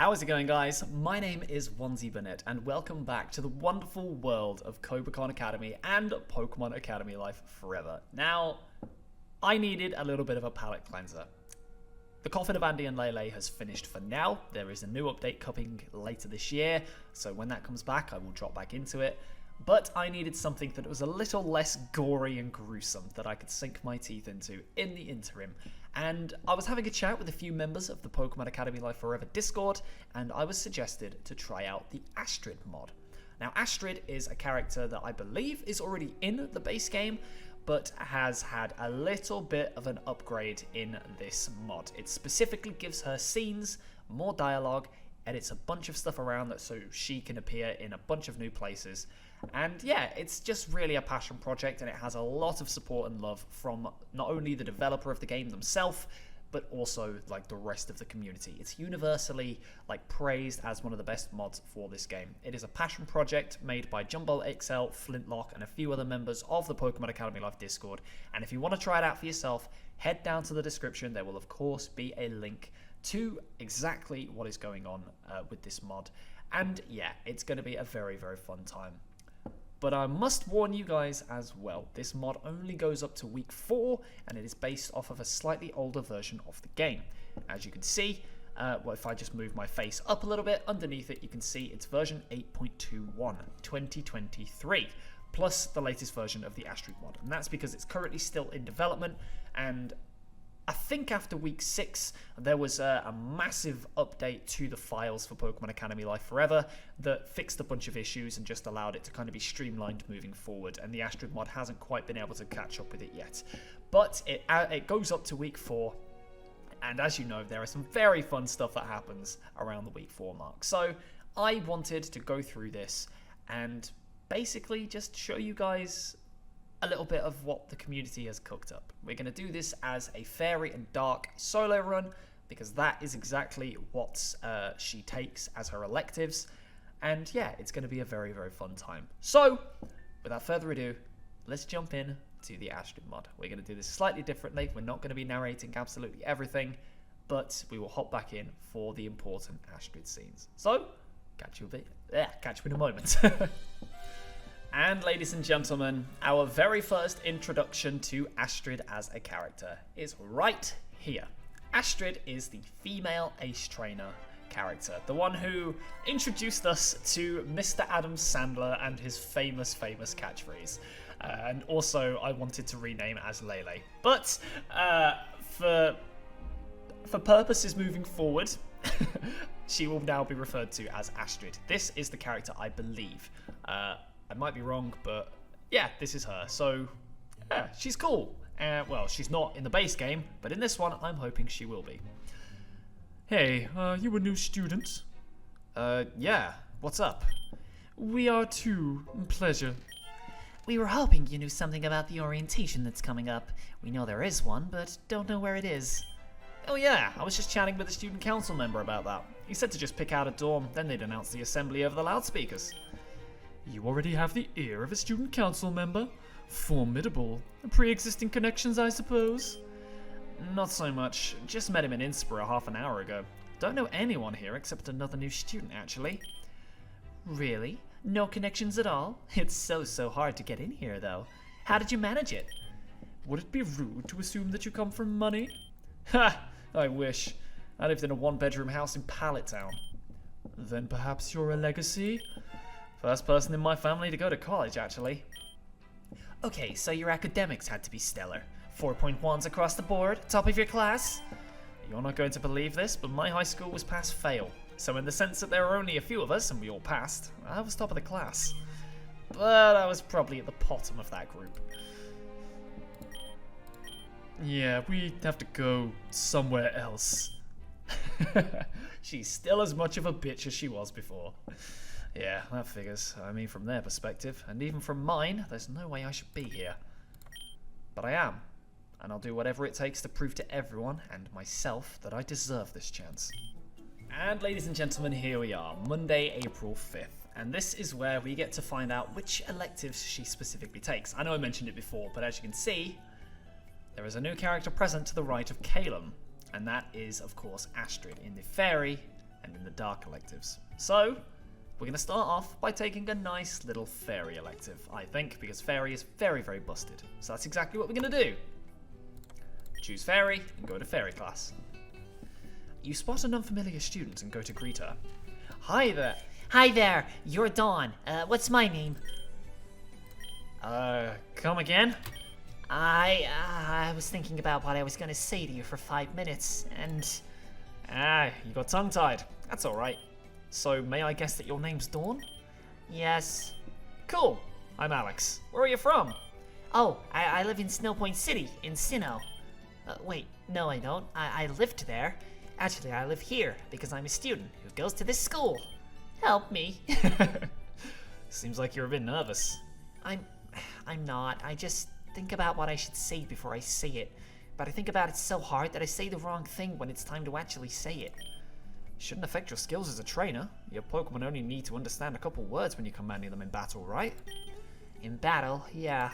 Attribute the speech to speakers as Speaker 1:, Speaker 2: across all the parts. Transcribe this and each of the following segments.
Speaker 1: How's it going, guys? My name is OnesieBanette, and welcome back to the wonderful world of Cobra Khan Academy and Pokemon Academy Life Forever. Now, I needed a little bit of a palate cleanser. The Coffin of Andy and Lele has finished for now. There is a new update coming later this year, so when that comes back, I will drop back into it. But I needed something that was a little less gory and gruesome that I could sink my teeth into in the interim. And I was having a chat with a few members of the Pokemon Academy Life Forever Discord, and I was suggested to try out the Astrid mod. Now, Astrid is a character that I believe is already in the base game, but has had a little bit of an upgrade in this mod. It specifically gives her scenes, more dialogue, edits a bunch of stuff around that so she can appear in a bunch of new places. And yeah, it's just really a passion project, and it has a lot of support and love from not only the developer of the game themselves, but also like the rest of the community. It's universally like praised as one of the best mods for this game. It is a passion project made by Jumbo XL, Flintlock, and a few other members of the Pokemon Academy Life Discord. And if you want to try it out for yourself, head down to the description. There will of course be a link to exactly what is going on with this mod. And yeah, it's going to be a very, very fun time. But I must warn you guys as well, this mod only goes up to week 4, and it is based off of a slightly older version of the game. As you can see, if I just move my face up a little bit, underneath it you can see it's version 8.21, 2023, plus the latest version of the Astrid mod. And that's because it's currently still in development, and I think after week 6, there was a massive update to the files for Pokemon Academy Life Forever that fixed a bunch of issues and just allowed it to kind of be streamlined moving forward. And the Astrid mod hasn't quite been able to catch up with it yet. But it goes up to week 4. And as you know, there is some very fun stuff that happens around the week 4 mark. So I wanted to go through this and basically just show you guys a little bit of what the community has cooked up. We're going to do this as a Fairy and Dark solo run, because that is exactly what she takes as her electives. And yeah, it's going to be a very, very fun time. So, without further ado, let's jump in to the Astrid mod. We're going to do this slightly differently. We're not going to be narrating absolutely everything, but we will hop back in for the important Astrid scenes. So, catch you in a moment. And ladies and gentlemen, our very first introduction to Astrid as a character is right here. Astrid is the female ace trainer character, the one who introduced us to Mr. Adam Sandler and his famous catchphrase. And also I wanted to rename as Lele. But for purposes moving forward, she will now be referred to as Astrid. This is the character I believe. I might be wrong, but yeah, this is her. So, yeah, she's cool. Well, she's not in the base game, but in this one, I'm hoping she will be.
Speaker 2: Hey, you a new student?
Speaker 1: Yeah, what's up?
Speaker 2: We are too. Pleasure.
Speaker 3: We were hoping you knew something about the orientation that's coming up. We know there is one, but don't know where it is.
Speaker 1: Oh yeah, I was just chatting with a student council member about that. He said to just pick out a dorm, then they'd announce the assembly over the loudspeakers.
Speaker 2: You already have the ear of a student council member? Formidable. Pre-existing connections, I suppose?
Speaker 1: Not so much. Just met him in Innsbruck half an hour ago. Don't know anyone here except another new student, actually.
Speaker 3: Really? No connections at all? It's so hard to get in here, though. How did you manage it?
Speaker 2: Would it be rude to assume that you come from money?
Speaker 1: Ha! I wish. I lived in a one-bedroom house in Pallet Town.
Speaker 2: Then perhaps you're a legacy?
Speaker 1: First person in my family to go to college, actually.
Speaker 3: Okay, so your academics had to be stellar. 4.1s across the board, top of your class?
Speaker 1: You're not going to believe this, but my high school was pass-fail. So in the sense that there were only a few of us, and we all passed, I was top of the class. But I was probably at the bottom of that group.
Speaker 2: Yeah, we have to go somewhere else.
Speaker 1: She's still as much of a bitch as she was before. Yeah, that figures. I mean, from their perspective, and even from mine, there's no way I should be here. But I am, and I'll do whatever it takes to prove to everyone, and myself, that I deserve this chance. And ladies and gentlemen, here we are, Monday, April 5th. And this is where we get to find out which electives she specifically takes. I know I mentioned it before, but as you can see, there is a new character present to the right of Calum. And that is, of course, Astrid in the Fairy and in the the dark electives. So, we're going to start off by taking a nice little fairy elective, I think, because fairy is very, very busted. So that's exactly what we're going to do. Choose fairy and go to fairy class. You spot an unfamiliar student and go to greet her. Hi there.
Speaker 3: Hi there, you're Dawn. What's my name?
Speaker 1: Come again?
Speaker 3: I was thinking about what I was gonna say to you for 5 minutes, and...
Speaker 1: You got tongue-tied. That's alright. So, may I guess that your name's Dawn?
Speaker 3: Yes.
Speaker 1: Cool. I'm Alex. Where are you from?
Speaker 3: Oh, I live in Snowpoint City, in Sinnoh. Wait, no I don't. I lived there. Actually, I live here, because I'm a student who goes to this school. Help me.
Speaker 1: Seems like you're a bit nervous.
Speaker 3: I'm not. I just think about what I should say before I say it. But I think about it so hard that I say the wrong thing when it's time to actually say it.
Speaker 1: Shouldn't affect your skills as a trainer. Your Pokemon only need to understand a couple words when you're commanding them in battle, right?
Speaker 3: In battle, yeah.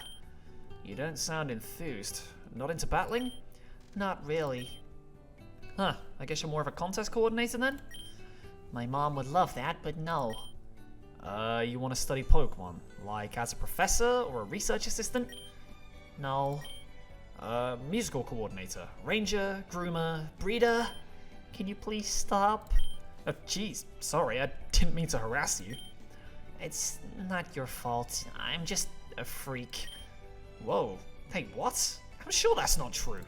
Speaker 1: You don't sound enthused. Not into battling?
Speaker 3: Not really.
Speaker 1: Huh, I guess you're more of a contest coordinator then?
Speaker 3: My mom would love that, but no.
Speaker 1: You want to study Pokemon? Like as a professor or a research assistant?
Speaker 3: No.
Speaker 1: Musical coordinator, ranger, groomer,
Speaker 3: Breeder, can you please stop?
Speaker 1: Geez, sorry, I didn't mean to harass you.
Speaker 3: It's not your fault. I'm just a freak.
Speaker 1: Whoa, hey, what? I'm sure that's not true.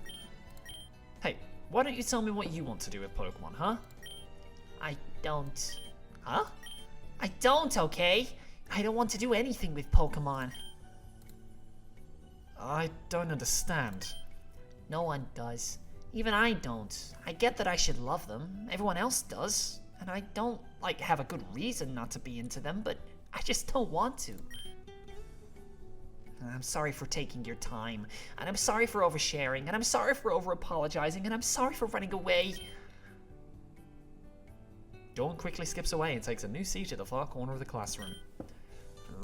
Speaker 1: Hey, why don't you tell me what you want to do with Pokemon, huh?
Speaker 3: I don't.
Speaker 1: Huh?
Speaker 3: I don't, okay? I don't want to do anything with Pokemon.
Speaker 1: I don't understand.
Speaker 3: No one does. Even I don't. I get that I should love them. Everyone else does. And I don't, have a good reason not to be into them, but I just don't want to. I'm sorry for taking your time, and I'm sorry for oversharing, and I'm sorry for over-apologizing, and I'm sorry for running away.
Speaker 1: Dawn quickly skips away and takes a new seat at the far corner of the classroom.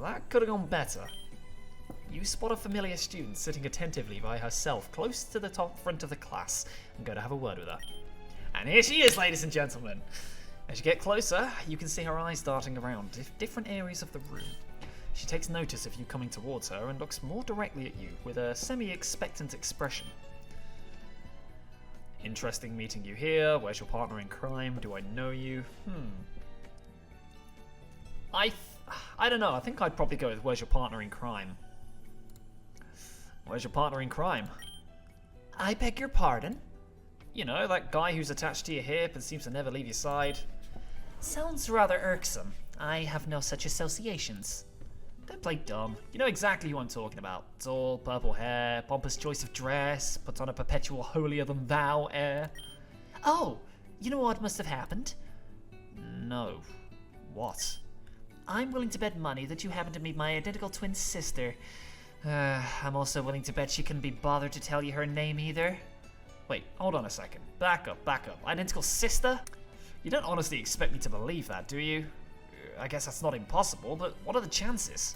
Speaker 1: That could have gone better. You spot a familiar student sitting attentively by herself close to the top front of the class and go to have a word with her. And here she is, ladies and gentlemen. As you get closer, you can see her eyes darting around different areas of the room. She takes notice of you coming towards her and looks more directly at you with a semi-expectant expression. Interesting meeting you here. Where's your partner in crime? Do I know you? I don't know. I think I'd probably go with where's your partner in crime. Where's your partner in crime?
Speaker 3: I beg your pardon?
Speaker 1: You know, that guy who's attached to your hip and seems to never leave your side.
Speaker 3: Sounds rather irksome. I have no such associations.
Speaker 1: Don't play dumb. You know exactly who I'm talking about. Tall, purple hair, pompous choice of dress, puts on a perpetual holier-than-thou air.
Speaker 3: Oh, you know what must have happened?
Speaker 1: No. What?
Speaker 3: I'm willing to bet money that you happen to meet my identical twin sister. I'm also willing to bet she couldn't be bothered to tell you her name either.
Speaker 1: Wait, hold on a second. Back up. Identical sister? You don't honestly expect me to believe that, do you? I guess that's not impossible, but what are the chances?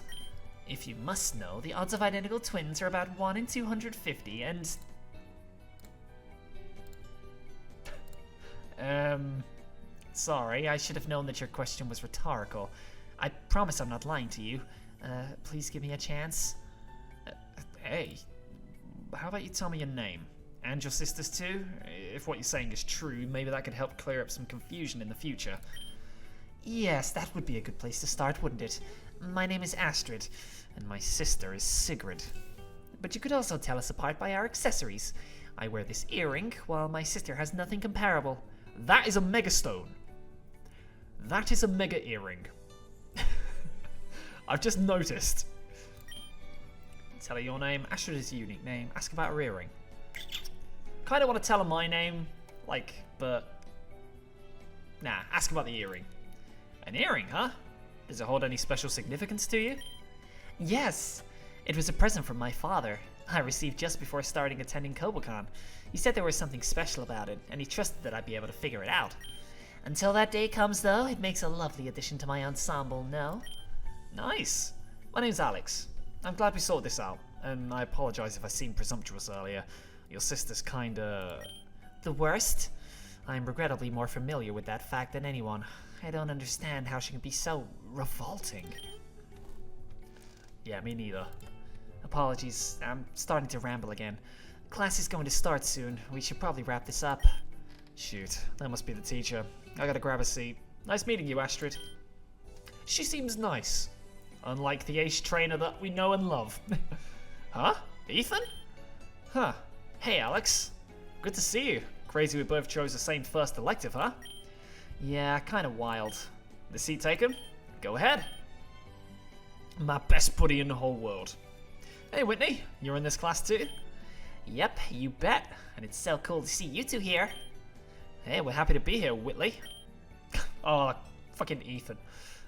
Speaker 3: If you must know, the odds of identical twins are about 1 in 250, and... Sorry, I should have known that your question was rhetorical. I promise I'm not lying to you. Please give me a chance.
Speaker 1: Hey, how about you tell me your name? And your sister's too? If what you're saying is true, maybe that could help clear up some confusion in the future.
Speaker 3: Yes, that would be a good place to start, wouldn't it? My name is Astrid, and my sister is Sigrid. But you could also tell us apart by our accessories. I wear this earring, while my sister has nothing comparable.
Speaker 1: That is a megastone. That is a mega earring. I've just noticed. Tell her your name. Astrid is a unique name. Ask about her earring. Kinda want to tell her my name, but... Nah, ask about the earring. An earring, huh? Does it hold any special significance to you?
Speaker 3: Yes. It was a present from my father. I received just before starting attending KoboCon. He said there was something special about it, and he trusted that I'd be able to figure it out. Until that day comes, though, it makes a lovely addition to my ensemble, no?
Speaker 1: Nice. My name's Alex. I'm glad we sorted this out, and I apologize if I seemed presumptuous earlier. Your sister's kinda...
Speaker 3: The worst? I'm regrettably more familiar with that fact than anyone. I don't understand how she can be so revolting.
Speaker 1: Yeah, me neither.
Speaker 3: Apologies, I'm starting to ramble again. Class is going to start soon. We should probably wrap this up.
Speaker 1: Shoot, that must be the teacher. I gotta grab a seat. Nice meeting you, Astrid. She seems nice. Unlike the ace trainer that we know and love. Huh? Ethan? Huh. Hey, Alex. Good to see you. Crazy we both chose the same first elective, huh? Yeah, kinda wild. The seat taken? Go ahead. My best buddy in the whole world. Hey, Whitney. You're in this class too?
Speaker 3: Yep, you bet. And it's so cool to see you two here.
Speaker 1: Hey, we're happy to be here, Whitley. Oh, fucking Ethan.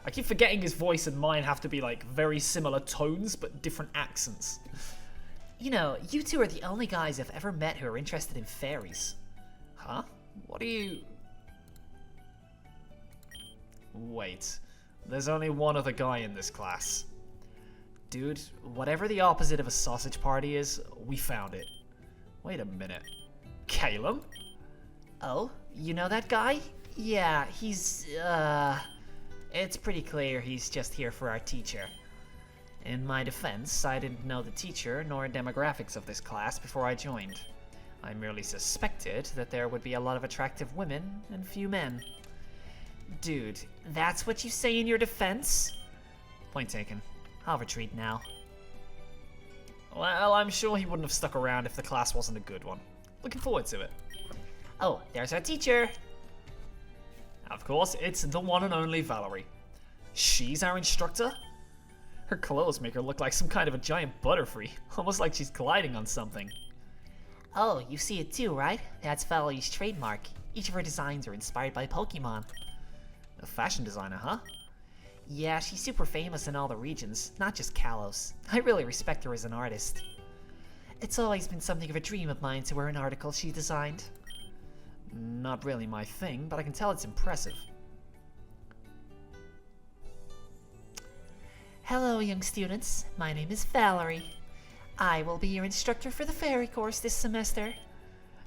Speaker 1: I keep forgetting his voice and mine have to be like very similar tones but different accents.
Speaker 3: You know, you two are the only guys I've ever met who are interested in fairies.
Speaker 1: Huh? What are you... Wait. There's only one other guy in this class. Dude, whatever the opposite of a sausage party is, we found it. Wait a minute. Caleb?
Speaker 3: Oh, you know that guy? Yeah, he's, it's pretty clear he's just here for our teacher. In my defense, I didn't know the teacher nor demographics of this class before I joined. I merely suspected that there would be a lot of attractive women and few men. Dude, that's what you say in your defense?
Speaker 1: Point taken.
Speaker 3: I'll retreat now.
Speaker 1: Well, I'm sure he wouldn't have stuck around if the class wasn't a good one. Looking forward to it.
Speaker 3: Oh, there's our teacher.
Speaker 1: Of course, it's the one and only Valerie. She's our instructor? Her clothes make her look like some kind of a giant butterfree, almost like she's gliding on something.
Speaker 3: Oh, you see it too, right? That's Valerie's trademark. Each of her designs are inspired by Pokemon.
Speaker 1: A fashion designer, huh?
Speaker 3: Yeah, she's super famous in all the regions, not just Kalos. I really respect her as an artist. It's always been something of a dream of mine to wear an article she designed.
Speaker 1: Not really my thing, but I can tell it's impressive.
Speaker 3: Hello, young students. My name is Valerie. I will be your instructor for the fairy course this semester.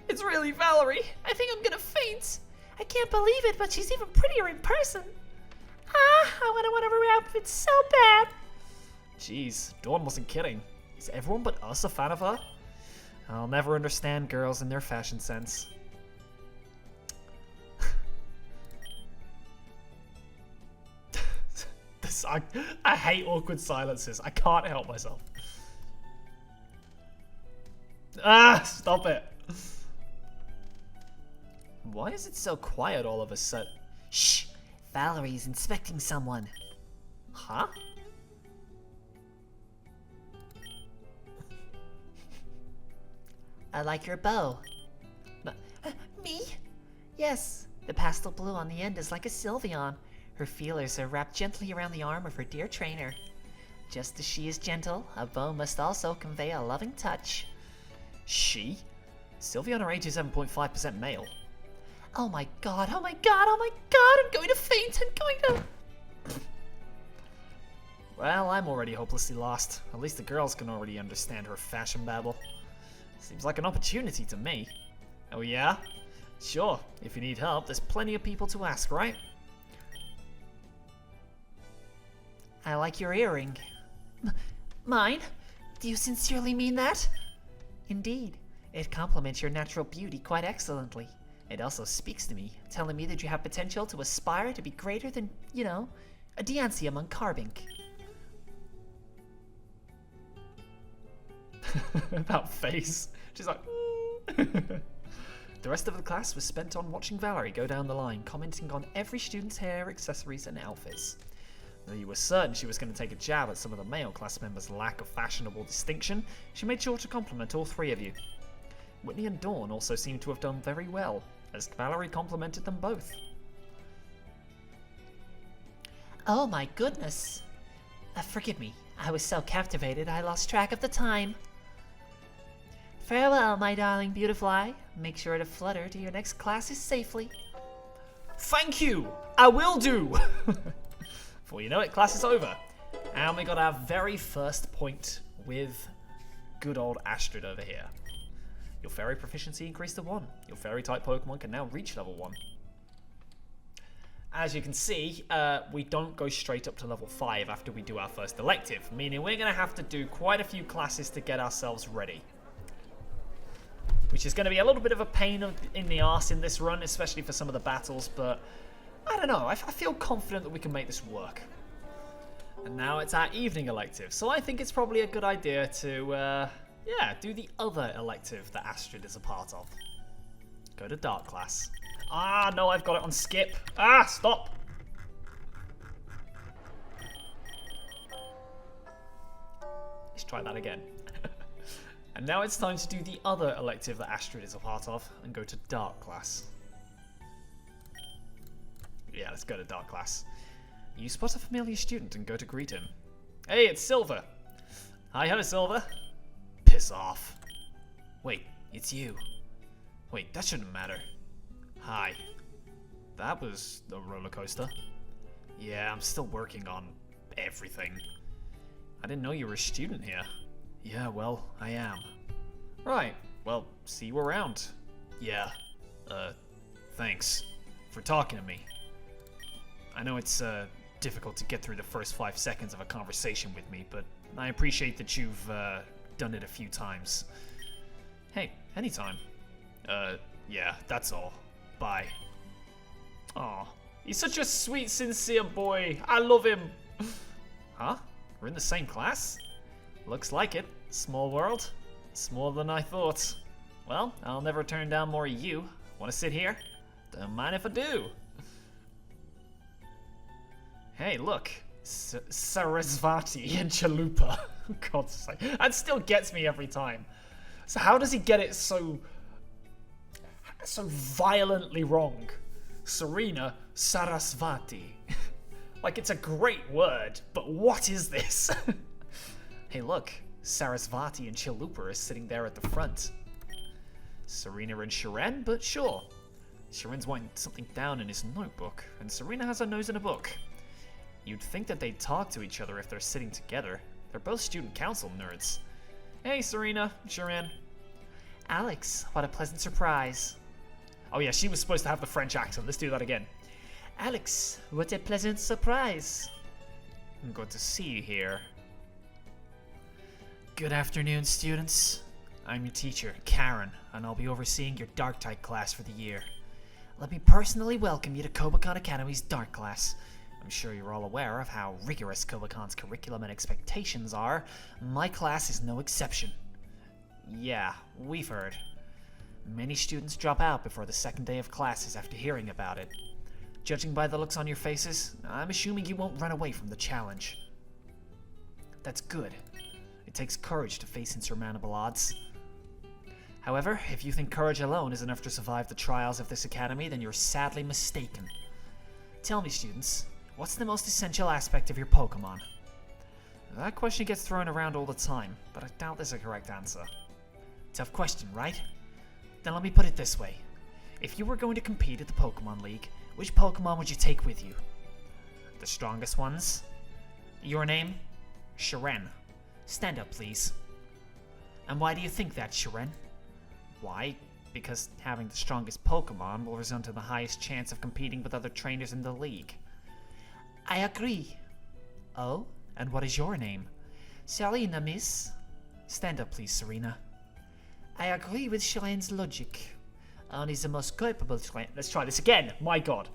Speaker 1: It's really Valerie!
Speaker 3: I think I'm gonna faint. I can't believe it, but she's even prettier in person. Ah, I want one of her outfits so bad.
Speaker 1: Jeez, Dawn wasn't kidding. Is everyone but us a fan of her? I'll never understand girls and their fashion sense. I hate awkward silences. I can't help myself. Ah, stop it. Why is it so quiet all of a sudden?
Speaker 3: Shh! Valerie's inspecting someone.
Speaker 1: Huh?
Speaker 3: I like your bow. Me? Yes. The pastel blue on the end is like a Sylveon. Her feelers are wrapped gently around the arm of her dear trainer. Just as she is gentle, a bow must also convey a loving touch.
Speaker 1: She? Sylveon are 87.5% male.
Speaker 3: Oh my god, oh my god, oh my god, I'm going to faint, I'm going to...
Speaker 1: Well, I'm already hopelessly lost. At least the girls can already understand her fashion babble. Seems like an opportunity to me. Oh yeah? Sure, if you need help, there's plenty of people to ask, right?
Speaker 3: I like your earring. Mine? Do you sincerely mean that? Indeed. It complements your natural beauty quite excellently. It also speaks to me, telling me that you have potential to aspire to be greater than, you know, a Diancie among Carbink.
Speaker 1: That face. She's like... The rest of the class was spent on watching Valerie go down the line, commenting on every student's hair, accessories, and outfits. Though you were certain she was going to take a jab at some of the male class members' lack of fashionable distinction, she made sure to compliment all three of you. Whitney and Dawn also seemed to have done very well, as Valerie complimented them both.
Speaker 3: Oh my goodness. Forgive me, I was so captivated I lost track of the time. Farewell, my darling Beautifly. Make sure to flutter to your next classes safely.
Speaker 1: Thank you! I will do! Before you know it, class is over. And we got our very first point with good old Astrid over here. Your fairy proficiency increased to 1. Your fairy type Pokemon can now reach level 1. As you can see, we don't go straight up to level 5 after we do our first elective, meaning we're going to have to do quite a few classes to get ourselves ready. Which is going to be a little bit of a pain in the arse in this run, especially for some of the battles, but I don't know, I feel confident that we can make this work. And now it's our evening elective, so I think it's probably a good idea to, do the other elective that Astrid is a part of. Go to Dark class. Ah, no, I've got it on skip. Ah, stop! Let's try that again. And now it's time to do the other elective that Astrid is a part of, and go to Dark class. Yeah, let's go to Dark class. You spot a familiar student and go to greet him. Hey, it's Silver. Hi, Silver. Piss off. Wait, it's you. Wait, that shouldn't matter. Hi. That was a roller coaster. Yeah, I'm still working on everything. I didn't know you were a student here. Yeah, well, I am. Right, well, see you around. Yeah, thanks for talking to me. I know it's, difficult to get through the first 5 seconds of a conversation with me, but I appreciate that you've, done it a few times. Hey, anytime. Yeah, that's all. Bye. Aw, he's such a sweet, sincere boy. I love him. Huh? We're in the same class? Looks like it. Small world. Smaller than I thought. Well, I'll never turn down more of you. Want to sit here? Don't mind if I do. Hey, look. Sarasvati and Chalupa. God's sake. That still gets me every time. So how does he get it so violently wrong? Serena Sarasvati. Like, it's a great word, but what is this? Hey, look. Sarasvati and Chalupa are sitting there at the front. Serena and Sharon, but sure. Sharon's writing something down in his notebook, and Serena has her nose in a book. You'd think that they'd talk to each other if they're sitting together. They're both student council nerds. Hey, Serena, Sharon.
Speaker 3: Alex, what a pleasant surprise.
Speaker 1: Oh yeah, she was supposed to have the French accent. Let's do that again.
Speaker 3: Alex, what a pleasant surprise.
Speaker 1: Good to see you here.
Speaker 3: Good afternoon, students.
Speaker 1: I'm your teacher, Karen, and I'll be overseeing your Dark type class for the year.
Speaker 3: Let me personally welcome you to Kobakon Academy's Dark class.
Speaker 1: I'm sure you're all aware of how rigorous Kobakon's curriculum and expectations are. My class is no exception. Yeah, we've heard. Many students drop out before the second day of classes after hearing about it. Judging by the looks on your faces, I'm assuming you won't run away from the challenge. That's good. It takes courage to face insurmountable odds. However, if you think courage alone is enough to survive the trials of this academy, then you're sadly mistaken. Tell me, students, what's the most essential aspect of your Pokemon? That question gets thrown around all the time, but I doubt there's a correct answer. Tough question, right? Then let me put it this way. If you were going to compete at the Pokemon League, which Pokemon would you take with you? The strongest ones? Your name? Sharon. Stand up, please. And why do you think that, Sharon? Why? Because having the strongest Pokemon will result in the highest chance of competing with other trainers in the league.
Speaker 3: I agree.
Speaker 1: Oh? And what is your name?
Speaker 3: Serena, miss.
Speaker 1: Stand up, please, Serena.
Speaker 3: I agree with Sharon's logic. Only the most capable trainers...
Speaker 1: Let's try this again! My god!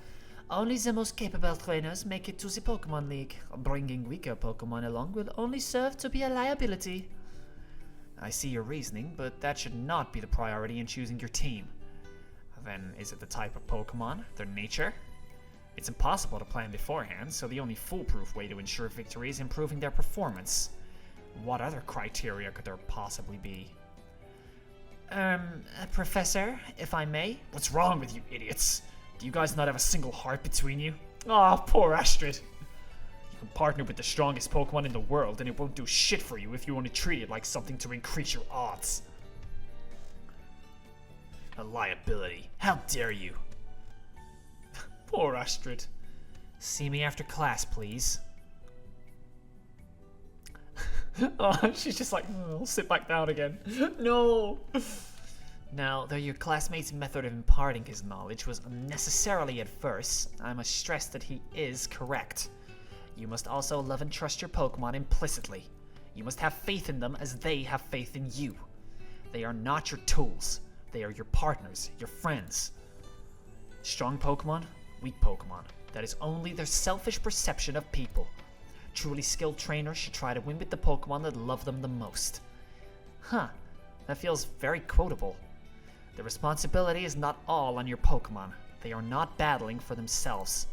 Speaker 3: Only the most capable trainers make it to the Pokemon League. Bringing weaker Pokemon along will only serve to be a liability.
Speaker 1: I see your reasoning, but that should not be the priority in choosing your team. Then, is it the type of Pokemon? Their nature? It's impossible to plan beforehand, so the only foolproof way to ensure victory is improving their performance. What other criteria could there possibly be?
Speaker 3: Professor, if I may?
Speaker 1: What's wrong with you idiots? Do you guys not have a single heart between you? Aw, poor Astrid. You can partner with the strongest Pokemon in the world, and it won't do shit for you if you only treat it like something to increase your odds. A liability. How dare you? Poor Astrid. See me after class, please. Oh, she's just like, I'll sit back down again. No!
Speaker 3: Now, though your classmate's method of imparting his knowledge was unnecessarily adverse, I must stress that he is correct. You must also love and trust your Pokemon implicitly. You must have faith in them as they have faith in you. They are not your tools. They are your partners, your friends. Strong Pokemon, weak Pokemon. That is only their selfish perception of people. Truly skilled trainers should try to win with the Pokemon that love them the most. Huh, that feels very quotable. The responsibility is not all on your Pokemon. They are not battling for themselves.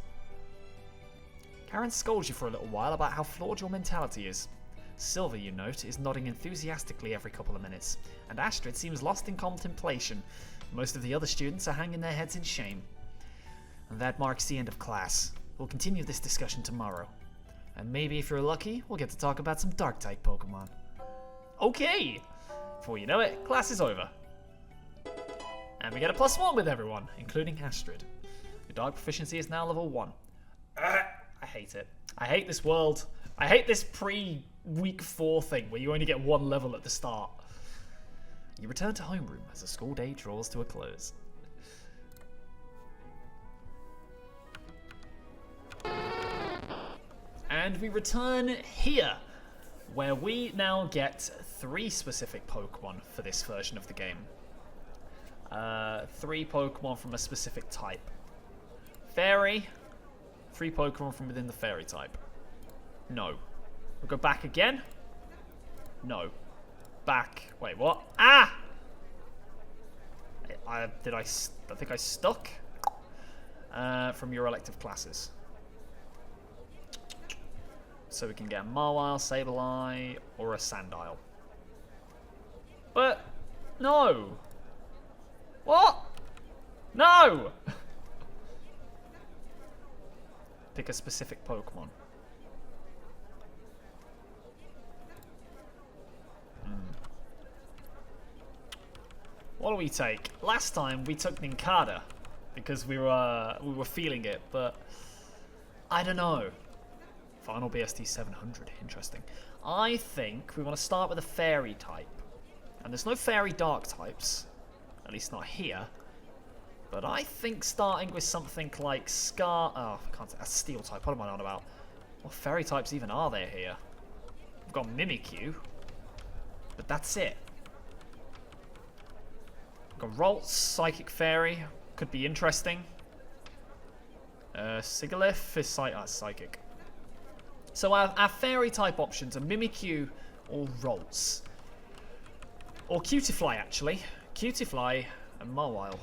Speaker 3: Karen scolds you for a little while about how flawed your mentality is. Silver, you note, is nodding enthusiastically every couple of minutes, and Astrid seems lost in contemplation. Most of the other students are hanging their heads in shame. And that marks the end of class. We'll continue this discussion tomorrow. And maybe if you're lucky, we'll get to talk about some Dark-type Pokemon. Okay! Before you know it, class is over. And we get a +1 with everyone, including Astrid. Your Dark proficiency is now level 1. I hate it. I hate this world. I hate this pre-week 4 thing where you only get 1 level at the start. You return to homeroom as the school day draws to a close. And we return here, where we now get 3 specific Pokemon for this version of the game. 3 Pokemon from a specific type. Fairy, 3 Pokemon from within the Fairy type. No. We'll go back again. No. Back. Wait, what? Ah! I think I stuck. From your elective classes. So we can get a Mawile, Sableye, or a Sandile. But, no! What? No! Pick a specific Pokemon. What do we take? Last time we took Nincada because we were feeling it, but I don't know. Final BST 700, interesting. I think we want to start with a Fairy type, and there's no Fairy Dark types, at least not here. But I think starting with something like Scar. Oh, I can't. That's Steel type. What am I on about? What Fairy types even are there here? We've got Mimikyu, but that's it. We've got Ralts, Psychic Fairy, could be interesting. Sigilyph is Psychic. So our Fairy type options are Mimikyu or Ralts. Or Cutiefly, actually. Cutiefly and Mawile.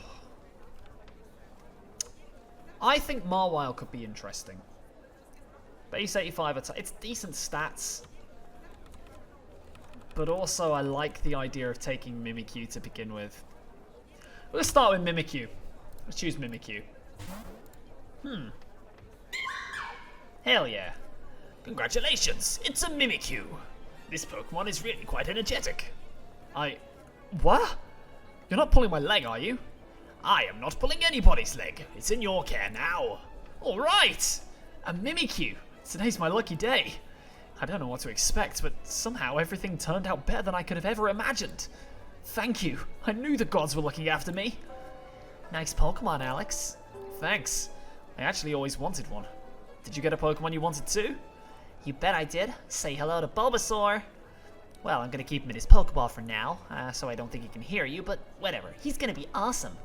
Speaker 3: I think Mawile could be interesting. Base 85 attack. It's decent stats. But also I like the idea of taking Mimikyu to begin with. Let's start with Mimikyu. Let's choose Mimikyu. Hell yeah. Congratulations, it's a Mimikyu. This Pokemon is really quite energetic. What? You're not pulling my leg, are you? I am not pulling anybody's leg. It's in your care now. Alright! A Mimikyu. Today's my lucky day. I don't know what to expect, but somehow everything turned out better than I could have ever imagined. Thank you. I knew the gods were looking after me. Nice Pokemon, Alex. Thanks. I actually always wanted one. Did you get a Pokemon you wanted too? You bet I did. Say hello to Bulbasaur. Well, I'm gonna keep him in his Pokeball for now, so I don't think he can hear you, but whatever. He's gonna be awesome.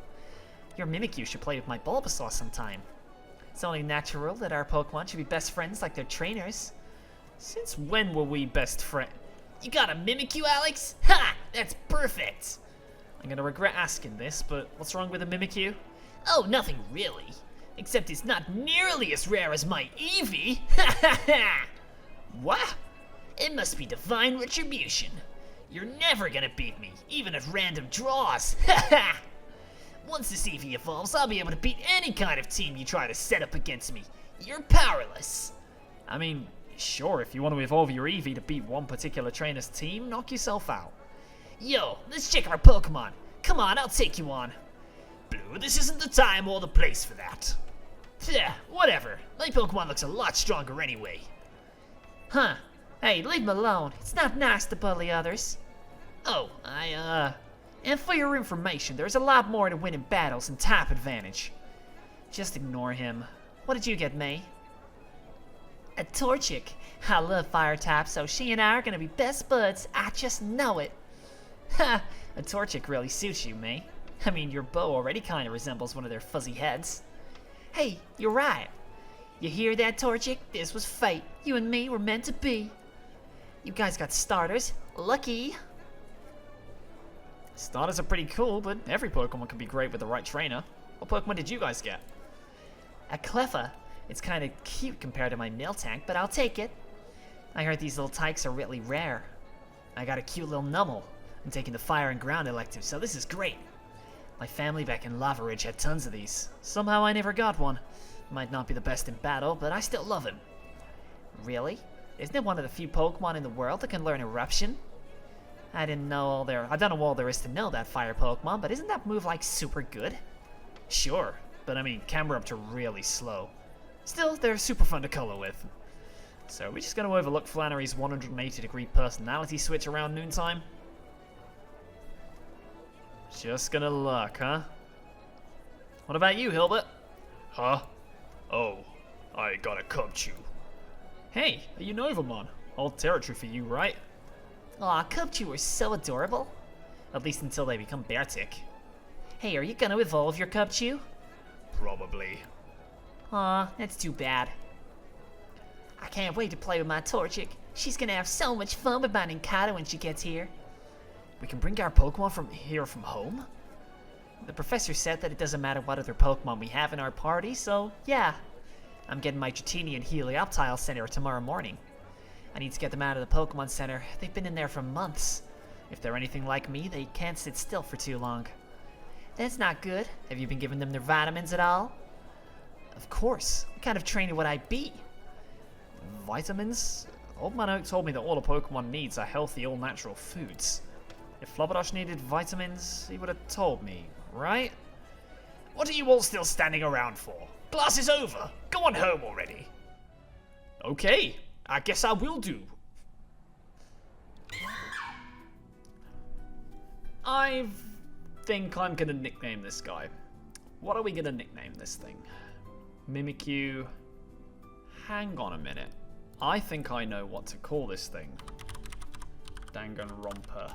Speaker 3: Your Mimikyu should play with my Bulbasaur sometime. It's only natural that our Pokemon should be best friends like their trainers. Since when were we best friends? You got a Mimikyu, Alex? Ha! That's perfect! I'm gonna regret asking this, but what's wrong with a Mimikyu? Oh, nothing really. Except it's not nearly as rare as my Eevee. Ha ha ha! What? It must be divine retribution. You're never gonna beat me, even at random draws. Ha ha! Once this Eevee evolves, I'll be able to beat any kind of team you try to set up against me. You're powerless. I mean, sure, if you want to evolve your Eevee to beat one particular trainer's team, knock yourself out. Yo, let's check our Pokemon. Come on, I'll take you on. Blue, this isn't the time or the place for that. Yeah, whatever. My Pokemon looks a lot stronger anyway. Huh. Hey, leave him alone. It's not nice to bully others. Oh, And for your information, there's a lot more to winning battles than type advantage. Just ignore him. What did you get, May? A Torchic. I love fire types, so she and I are gonna be best buds. I just know it. Ha! A Torchic really suits you, May. I mean, your bow already kinda resembles one of their fuzzy heads. Hey, you're right. You hear that, Torchic? This was fate. You and me were meant to be. You guys got starters. Lucky.
Speaker 1: Starters are pretty cool, but every Pokemon can be great with the right trainer. What Pokemon did you guys get?
Speaker 3: A Cleffa. It's kind of cute compared to my Miltank, but I'll take it. I heard these little tykes are really rare. I got a cute little Numel. I'm taking the Fire and Ground elective, so this is great. My family back in Lava Ridge had tons of these. Somehow I never got one. Might not be the best in battle, but I still love him. Really? Isn't it one of the few Pokemon in the world that can learn Eruption? I don't know all there is to know that fire Pokemon, but isn't that move like super good?
Speaker 1: Sure, but I mean, Camerupts are really slow. Still, they're super fun to color with. So are we just gonna overlook Flannery's 180-degree personality switch around noontime? Just gonna look, huh? What about you, Hilbert?
Speaker 2: Huh? Oh, I got a Cubchoo.
Speaker 1: Hey, are you Novamon? Old territory for you, right?
Speaker 3: Aw, Cubchoo are so adorable.
Speaker 1: At least until they become Beartic.
Speaker 3: Hey, are you gonna evolve your Cubchoo?
Speaker 2: Probably.
Speaker 3: Aw, that's too bad. I can't wait to play with my Torchic. She's gonna have so much fun with my Ninkata when she gets here.
Speaker 1: We can bring our Pokemon from home?
Speaker 3: The professor said that it doesn't matter what other Pokemon we have in our party, so yeah. I'm getting my Dratini and Helioptile Center tomorrow morning. I need to get them out of the Pokemon Center. They've been in there for months. If they're anything like me, they can't sit still for too long. That's not good. Have you been giving them their vitamins at all?
Speaker 1: Of course.
Speaker 3: What kind of trainer would I be?
Speaker 1: Vitamins? Old Man Oak told me that all a Pokemon needs are healthy, all-natural foods. If Flubberdash needed vitamins, he would have told me, right?
Speaker 2: What are you all still standing around for? Class is over. Go on home already.
Speaker 1: Okay, I guess I will do. I think I'm gonna nickname this guy. What are we gonna nickname this thing? Mimikyu. Hang on a minute. I think I know what to call this thing. Danganronpa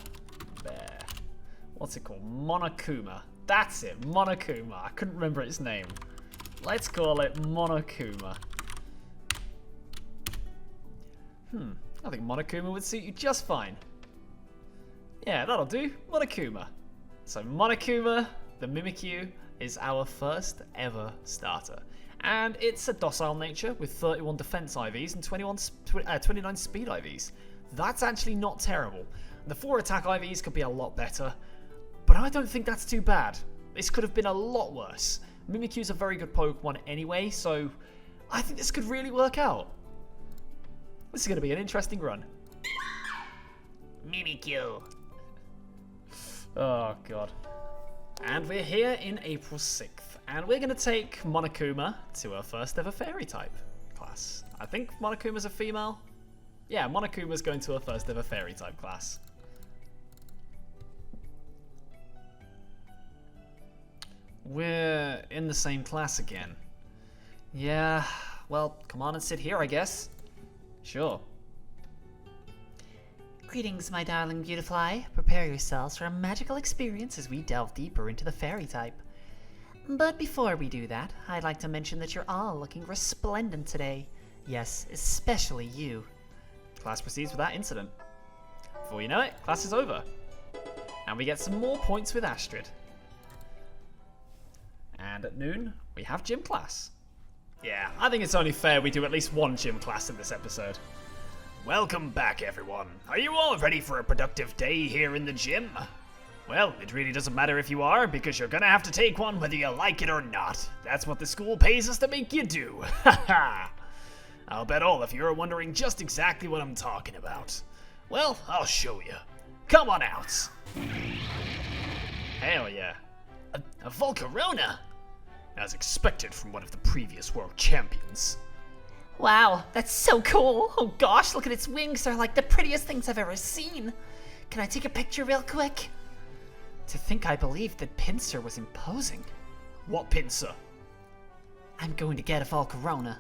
Speaker 1: Bear. What's it called? Monokuma. That's it, Monokuma. I couldn't remember its name. Let's call it Monokuma. I think Monokuma would suit you just fine. Yeah, that'll do. Monokuma. So Monokuma, the Mimikyu, is our first ever starter. And it's a docile nature with 31 defense IVs and 29 speed IVs. That's actually not terrible. The 4 attack IVs could be a lot better, but I don't think that's too bad. This could have been a lot worse. Mimikyu's a very good Pokemon anyway, so I think this could really work out. This is going to be an interesting run.
Speaker 3: Mimikyu.
Speaker 1: Oh god. And we're here in April 6th, and we're going to take Monokuma to her first ever Fairy type class. I think Monokuma's a female. Yeah, Monokuma's going to her first ever Fairy type class. We're in the same class again. Yeah, well, come on and sit here, I guess. Sure.
Speaker 3: Greetings, my darling Beautifly. Prepare yourselves for a magical experience as we delve deeper into the Fairy type. But before we do that, I'd like to mention that you're all looking resplendent today. Yes, especially you.
Speaker 1: Class proceeds without incident. Before you know it, class is over. And we get some more points with Astrid. And at noon, we have gym class. Yeah, I think it's only fair we do at least one gym class in this episode.
Speaker 2: Welcome back, everyone. Are you all ready for a productive day here in the gym? Well, it really doesn't matter if you are, because you're gonna have to take one whether you like it or not. That's what the school pays us to make you do. Haha! I'll bet all of you are wondering just exactly what I'm talking about. Well, I'll show you. Come on out.
Speaker 1: Hell yeah.
Speaker 2: A Volcarona! As expected from one of the previous world champions.
Speaker 3: Wow, that's so cool. Oh gosh, look at its wings. They're like the prettiest things I've ever seen. Can I take a picture real quick? To think I believed that Pincer was imposing.
Speaker 2: What pincer?
Speaker 3: I'm going to get a Volcarona.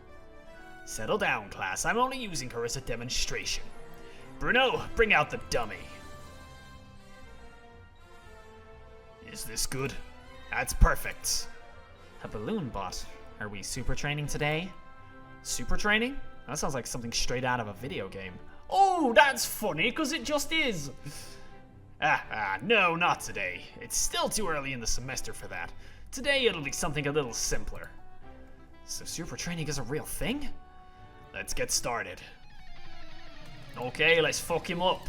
Speaker 2: Settle down, class. I'm only using her as a demonstration. Bruno, bring out the dummy. Is this good? That's perfect.
Speaker 1: A balloon bot. Are we super training today? Super training? That sounds like something straight out of a video game.
Speaker 2: Oh, that's funny, because it just is. No, not today. It's still too early in the semester for that. Today it'll be something a little simpler.
Speaker 1: So super training is a real thing?
Speaker 2: Let's get started. Okay, let's fuck him up.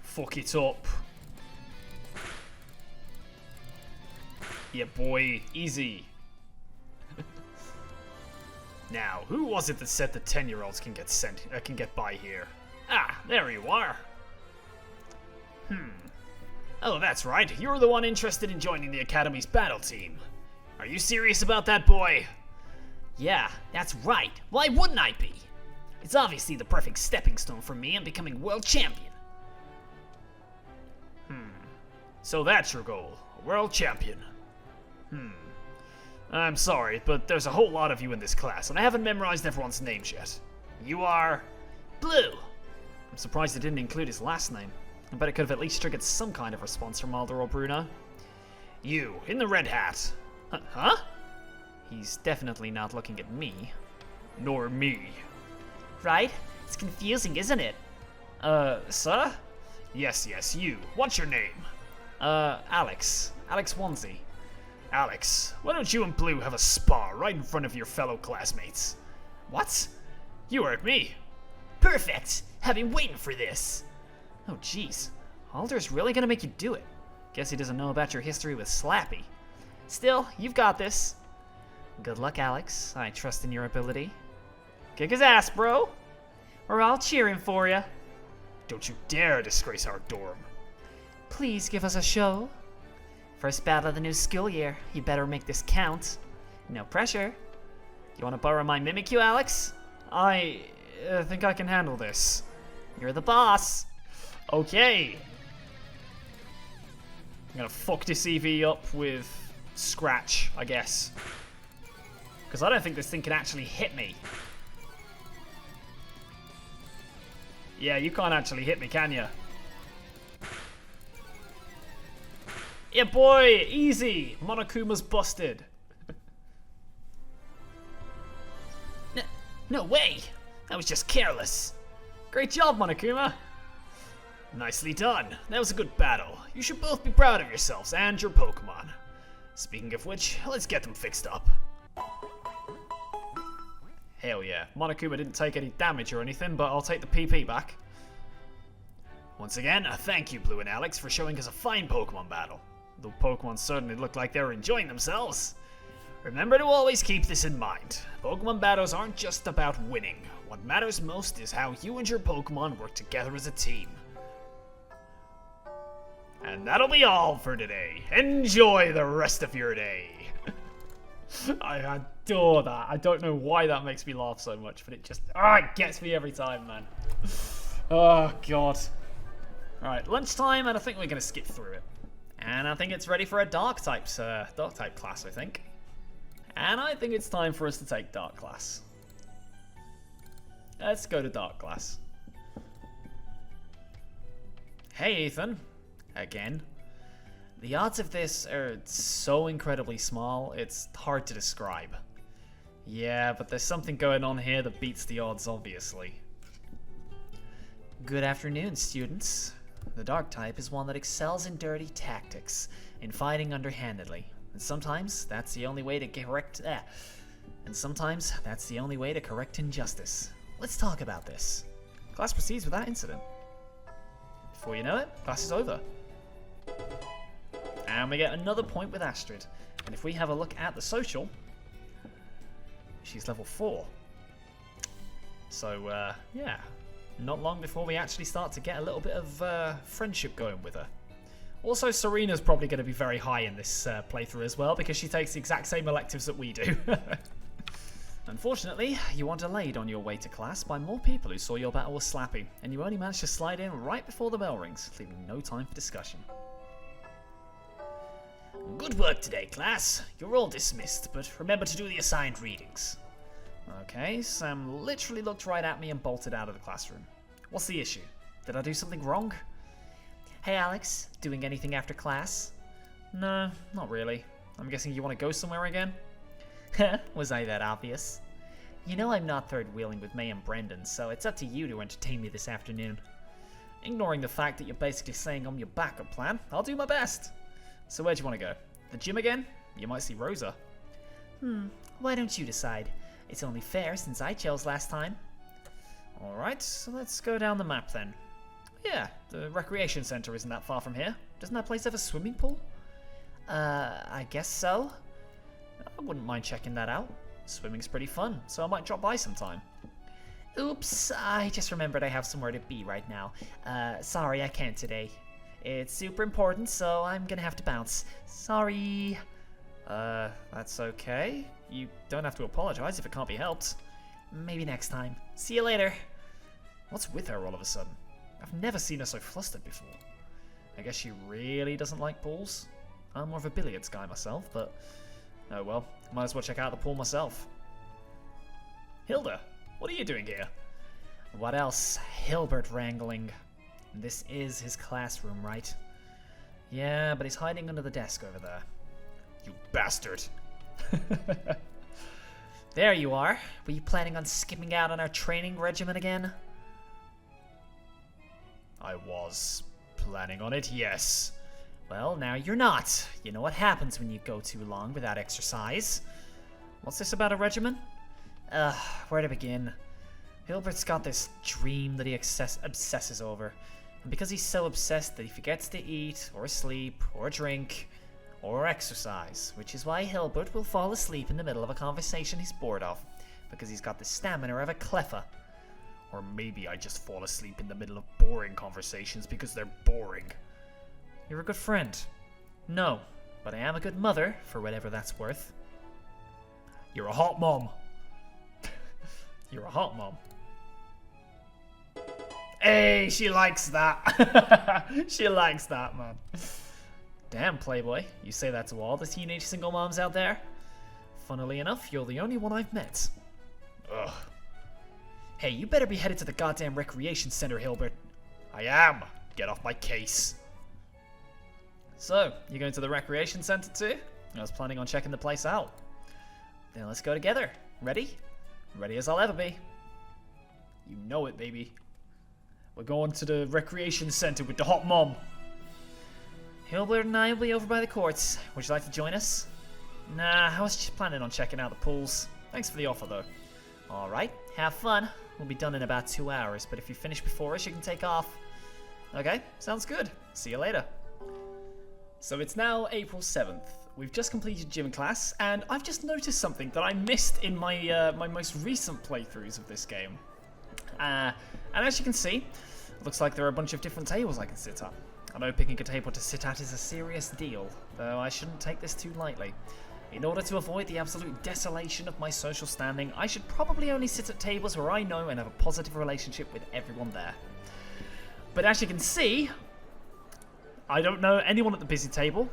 Speaker 2: Fuck it up. Yeah, boy, easy. Now, who was it that said the 10-year-olds can get by here? Ah, there you are. Oh, that's right. You're the one interested in joining the Academy's battle team. Are you serious about that, boy?
Speaker 3: Yeah, that's right. Why wouldn't I be? It's obviously the perfect stepping stone for me in becoming world champion.
Speaker 2: So that's your goal, a world champion. I'm sorry, but there's a whole lot of you in this class, and I haven't memorized everyone's names yet. You are...
Speaker 3: Blue.
Speaker 1: I'm surprised it didn't include his last name. I bet it could have at least triggered some kind of response from Mulder or Bruno.
Speaker 2: You, in the red hat. Huh?
Speaker 1: He's definitely not looking at me.
Speaker 2: Nor me.
Speaker 3: Right? It's confusing, isn't it?
Speaker 1: Sir?
Speaker 2: Yes, you. What's your name?
Speaker 1: Alex. Alex Onesie.
Speaker 2: Alex, why don't you and Blue have a spar right in front of your fellow classmates?
Speaker 3: What?
Speaker 2: You heard me.
Speaker 3: Perfect! I've been waiting for this.
Speaker 1: Oh, jeez. Alder's really gonna make you do it. Guess he doesn't know about your history with Slappy. Still, you've got this. Good luck, Alex. I trust in your ability. Kick his ass, bro. We're all cheering for you.
Speaker 2: Don't you dare disgrace our dorm.
Speaker 1: Please give us a show.
Speaker 3: First battle of the new school year. You better make this count.
Speaker 1: No pressure. You want to borrow my Mimikyu, Alex? I think I can handle this.
Speaker 3: You're the boss.
Speaker 1: Okay. I'm gonna fuck this EV up with Scratch, I guess. Because I don't think this thing can actually hit me. Yeah, you can't actually hit me, can you? Yeah, boy, easy. Monokuma's busted.
Speaker 3: No way. I was just careless.
Speaker 1: Great job, Monokuma.
Speaker 2: Nicely done. That was a good battle. You should both be proud of yourselves and your Pokemon. Speaking of which, let's get them fixed up.
Speaker 1: Hell yeah. Monokuma didn't take any damage or anything, but I'll take the PP back.
Speaker 2: Once again, thank you, Blue and Alex, for showing us a fine Pokemon battle. The Pokemon certainly looked like they were enjoying themselves. Remember to always keep this in mind. Pokemon battles aren't just about winning. What matters most is how you and your Pokemon work together as a team. And that'll be all for today. Enjoy the rest of your day.
Speaker 1: I adore that. I don't know why that makes me laugh so much, but it just it gets me every time, man. Oh, God. Alright, lunchtime, and I think we're going to skip through it. And I think it's ready for a Dark-type class, I think. And I think it's time for us to take Dark class. Let's go to Dark class. Hey, Ethan. Again. The odds of this are so incredibly small, it's hard to describe. Yeah, but there's something going on here that beats the odds, obviously. Good afternoon, students. The Dark type is one that excels in dirty tactics, in fighting underhandedly. And sometimes that's the only way to correct injustice. Let's talk about this. Class proceeds without incident. Before you know it, class is over. And we get another point with Astrid. And if we have a look at the social, she's level 4. So, yeah. Not long before we actually start to get a little bit of friendship going with her. Also, Serena's probably going to be very high in this playthrough as well, because she takes the exact same electives that we do. Unfortunately, you are delayed on your way to class by more people who saw your battle with Slappy, and you only managed to slide in right before the bell rings, leaving no time for discussion.
Speaker 2: Good work today, class. You're all dismissed, but remember to do the assigned readings.
Speaker 1: Okay, Sam literally looked right at me and bolted out of the classroom. What's the issue? Did I do something wrong?
Speaker 3: Hey Alex, doing anything after class?
Speaker 1: No, not really. I'm guessing you want to go somewhere again?
Speaker 3: Was I that obvious? You know I'm not third wheeling with May and Brendan, so it's up to you to entertain me this afternoon.
Speaker 1: Ignoring the fact that you're basically saying I'm your backup plan, I'll do my best. So where do you want to go? The gym again? You might see Rosa.
Speaker 3: Why don't you decide? It's only fair since I chose last time.
Speaker 1: Alright, so let's go down the map then. Yeah, the recreation center isn't that far from here. Doesn't that place have a swimming pool?
Speaker 3: I guess so.
Speaker 1: I wouldn't mind checking that out. Swimming's pretty fun, so I might drop by sometime.
Speaker 3: Oops, I just remembered I have somewhere to be right now. Sorry, I can't today. It's super important, so I'm gonna have to bounce. Sorry.
Speaker 1: That's okay. You don't have to apologize if it can't be helped.
Speaker 3: Maybe next time. See you later.
Speaker 1: What's with her all of a sudden? I've never seen her so flustered before. I guess she really doesn't like pools. I'm more of a billiards guy myself, but oh well, might as well check out the pool myself. Hilda, what are you doing here?
Speaker 3: What else? Hilbert wrangling. This is his classroom, right?
Speaker 1: Yeah, but he's hiding under the desk over there.
Speaker 2: You bastard.
Speaker 3: There you are. Were you planning on skipping out on our training regimen again?
Speaker 2: I was planning on it, yes.
Speaker 3: Well, now you're not. You know what happens when you go too long without exercise.
Speaker 1: What's this about a regimen?
Speaker 3: Where to begin? Hilbert's got this dream that he obsesses over. And because he's so obsessed that he forgets to eat, or sleep, or drink, or exercise, which is why Hilbert will fall asleep in the middle of a conversation he's bored of, because he's got the stamina of a cleffer.
Speaker 2: Or maybe I just fall asleep in the middle of boring conversations because they're boring.
Speaker 1: You're a good friend. No, but I am a good mother, for whatever that's worth.
Speaker 2: You're a hot mom.
Speaker 1: You're a hot mom.
Speaker 2: Hey, she likes that.
Speaker 1: She likes that, man. Damn, Playboy. You say that to all the teenage single moms out there? Funnily enough, you're the only one I've met.
Speaker 2: Ugh.
Speaker 1: Hey, you better be headed to the goddamn recreation center, Hilbert.
Speaker 2: I am. Get off my case.
Speaker 1: So, you going to the recreation center too? I was planning on checking the place out. Then let's go together. Ready? Ready as I'll ever be.
Speaker 2: You know it, baby. We're going to the recreation center with the hot mom.
Speaker 3: Hilbert and I will be over by the courts. Would you like to join us?
Speaker 1: Nah, I was just planning on checking out the pools. Thanks for the offer, though.
Speaker 3: Alright, have fun. We'll be done in about 2 hours, but if you finish before us, you can take off.
Speaker 1: Okay, sounds good. See you later. So it's now April 7th. We've just completed gym class, and I've just noticed something that I missed in my my most recent playthroughs of this game. And as you can see, looks like there are a bunch of different tables I can sit at. I know picking a table to sit at is a serious deal, though I shouldn't take this too lightly. In order to avoid the absolute desolation of my social standing, I should probably only sit at tables where I know and have a positive relationship with everyone there. But as you can see, I don't know anyone at the busy table.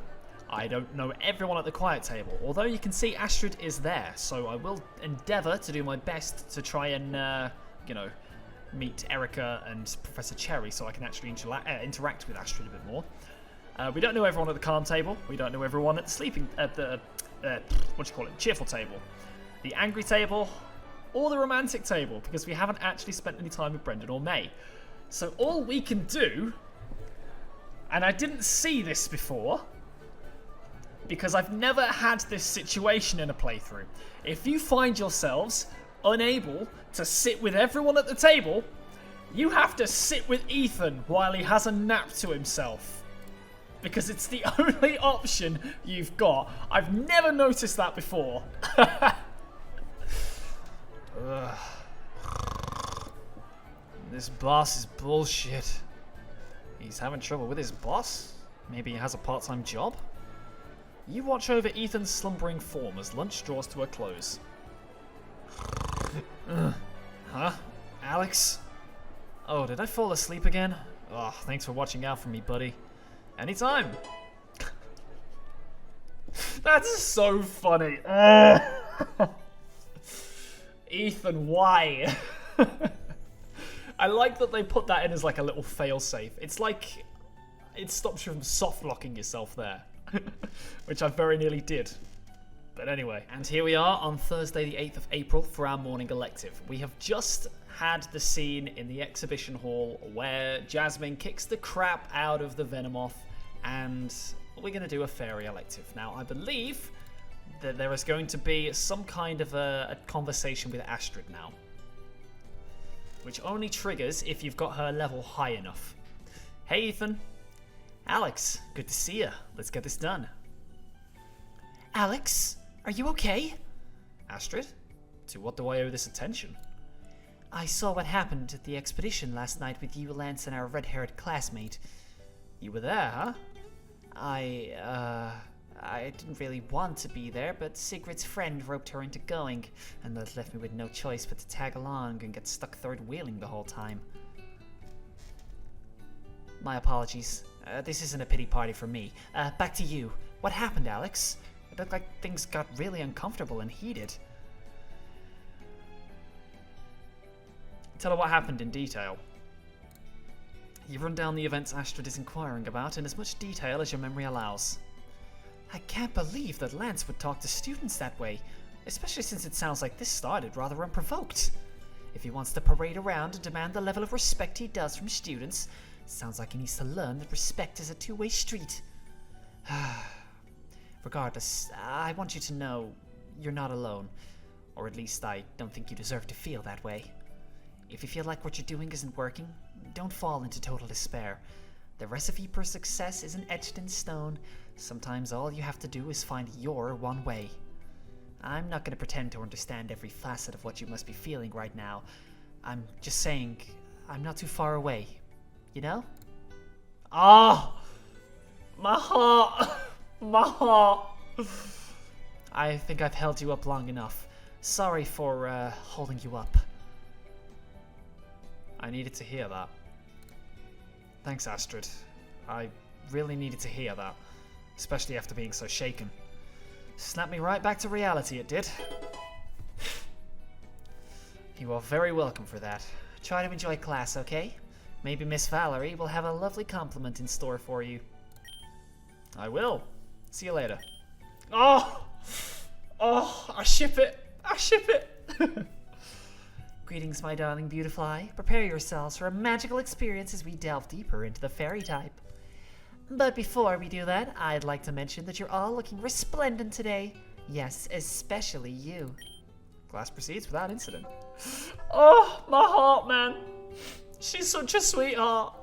Speaker 1: I don't know everyone at the quiet table, although you can see Astrid is there, so I will endeavour to do my best to try and, meet Erica and Professor Cherry so I can actually interact with Astrid a bit more. We don't know everyone at the calm table. We don't know everyone at the cheerful table, the angry table, or the romantic table, because we haven't actually spent any time with Brendan or May. So all we can do, and I didn't see this before, because I've never had this situation in a playthrough. If you find yourselves unable to sit with everyone at the table, you have to sit with Ethan while he has a nap to himself. Because it's the only option you've got. I've never noticed that before. This boss is bullshit. He's having trouble with his boss? Maybe he has a part-time job? You watch over Ethan's slumbering form as lunch draws to a close. Huh? Alex? Oh, did I fall asleep again? Oh, thanks for watching out for me, buddy. Anytime. That's so funny. Ethan, why? I like that they put that in as like a little fail-safe. It's like it stops you from soft-locking yourself there, which I very nearly did. But anyway, and here we are on Thursday the 8th of April for our morning elective. We have just had the scene in the exhibition hall where Jasmine kicks the crap out of the Venomoth, and we're going to do a fairy elective. Now, I believe that there is going to be some kind of a conversation with Astrid now, which only triggers if you've got her level high enough. Hey, Ethan. Alex, good to see you. Let's get this done.
Speaker 3: Alex, are you okay?
Speaker 1: Astrid, to what do I owe this attention?
Speaker 3: I saw what happened at the expedition last night with you, Lance, and our red-haired classmate.
Speaker 1: You were there, huh?
Speaker 3: I didn't really want to be there, but Sigrid's friend roped her into going, and that left me with no choice but to tag along and get stuck third-wheeling the whole time. My apologies. This isn't a pity party for me. Back to you. What happened, Alex? It looked like things got really uncomfortable and heated.
Speaker 1: Tell her what happened in detail. You run down the events Astrid is inquiring about in as much detail as your memory allows.
Speaker 3: I can't believe that Lance would talk to students that way, especially since it sounds like this started rather unprovoked. If he wants to parade around and demand the level of respect he does from students, it sounds like he needs to learn that respect is a two-way street. Regardless, I want you to know you're not alone, or at least I don't think you deserve to feel that way. If you feel like what you're doing isn't working, don't fall into total despair. The recipe for success isn't etched in stone. Sometimes all you have to do is find your one way. I'm not going to pretend to understand every facet of what you must be feeling right now. I'm just saying I'm not too far away. You know?
Speaker 1: Ah! My heart! My heart!
Speaker 3: I think I've held you up long enough. Sorry for holding you up.
Speaker 1: I needed to hear that. Thanks, Astrid. I really needed to hear that, especially after being so shaken. Snapped me right back to reality, it did.
Speaker 3: You are very welcome for that. Try to enjoy class, okay? Maybe Miss Valerie will have a lovely compliment in store for you.
Speaker 1: I will. See you later. Oh! Oh, I ship it! I ship it!
Speaker 3: Greetings, my darling beautiful eye. Prepare yourselves for a magical experience as we delve deeper into the fairy type. But before we do that, I'd like to mention that you're all looking resplendent today. Yes, especially you.
Speaker 1: Class proceeds without incident. Oh, my heart, man. She's such a sweetheart.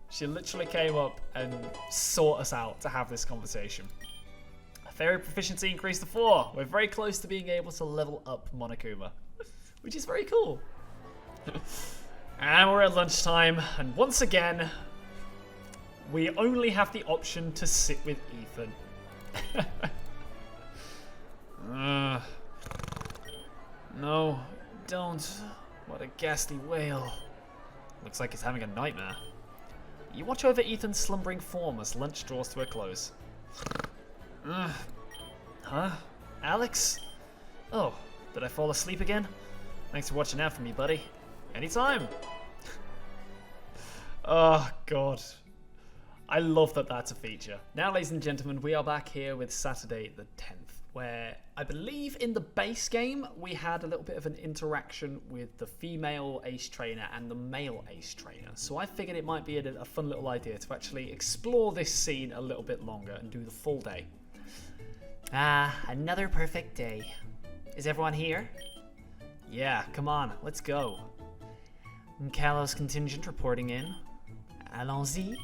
Speaker 1: She literally came up and sought us out to have this conversation. Fairy proficiency increased to 4. We're very close to being able to level up Monokuma, which is very cool. And we're at lunchtime, and once again, we only have the option to sit with Ethan. No, don't. What a ghastly wail. Looks like he's having a nightmare. You watch over Ethan's slumbering form as lunch draws to a close. Huh? Alex? Oh, did I fall asleep again? Thanks for watching out for me, buddy. Anytime. Oh, God. I love that that's a feature. Now, ladies and gentlemen, we are back here with Saturday the 10th, where I believe in the base game we had a little bit of an interaction with the female ace trainer and the male ace trainer. So I figured it might be a fun little idea to actually explore this scene a little bit longer and do the full day.
Speaker 3: Ah, another perfect day. Is everyone here?
Speaker 1: Yeah, come on, let's go.
Speaker 3: Kalos contingent reporting in. Allons-y.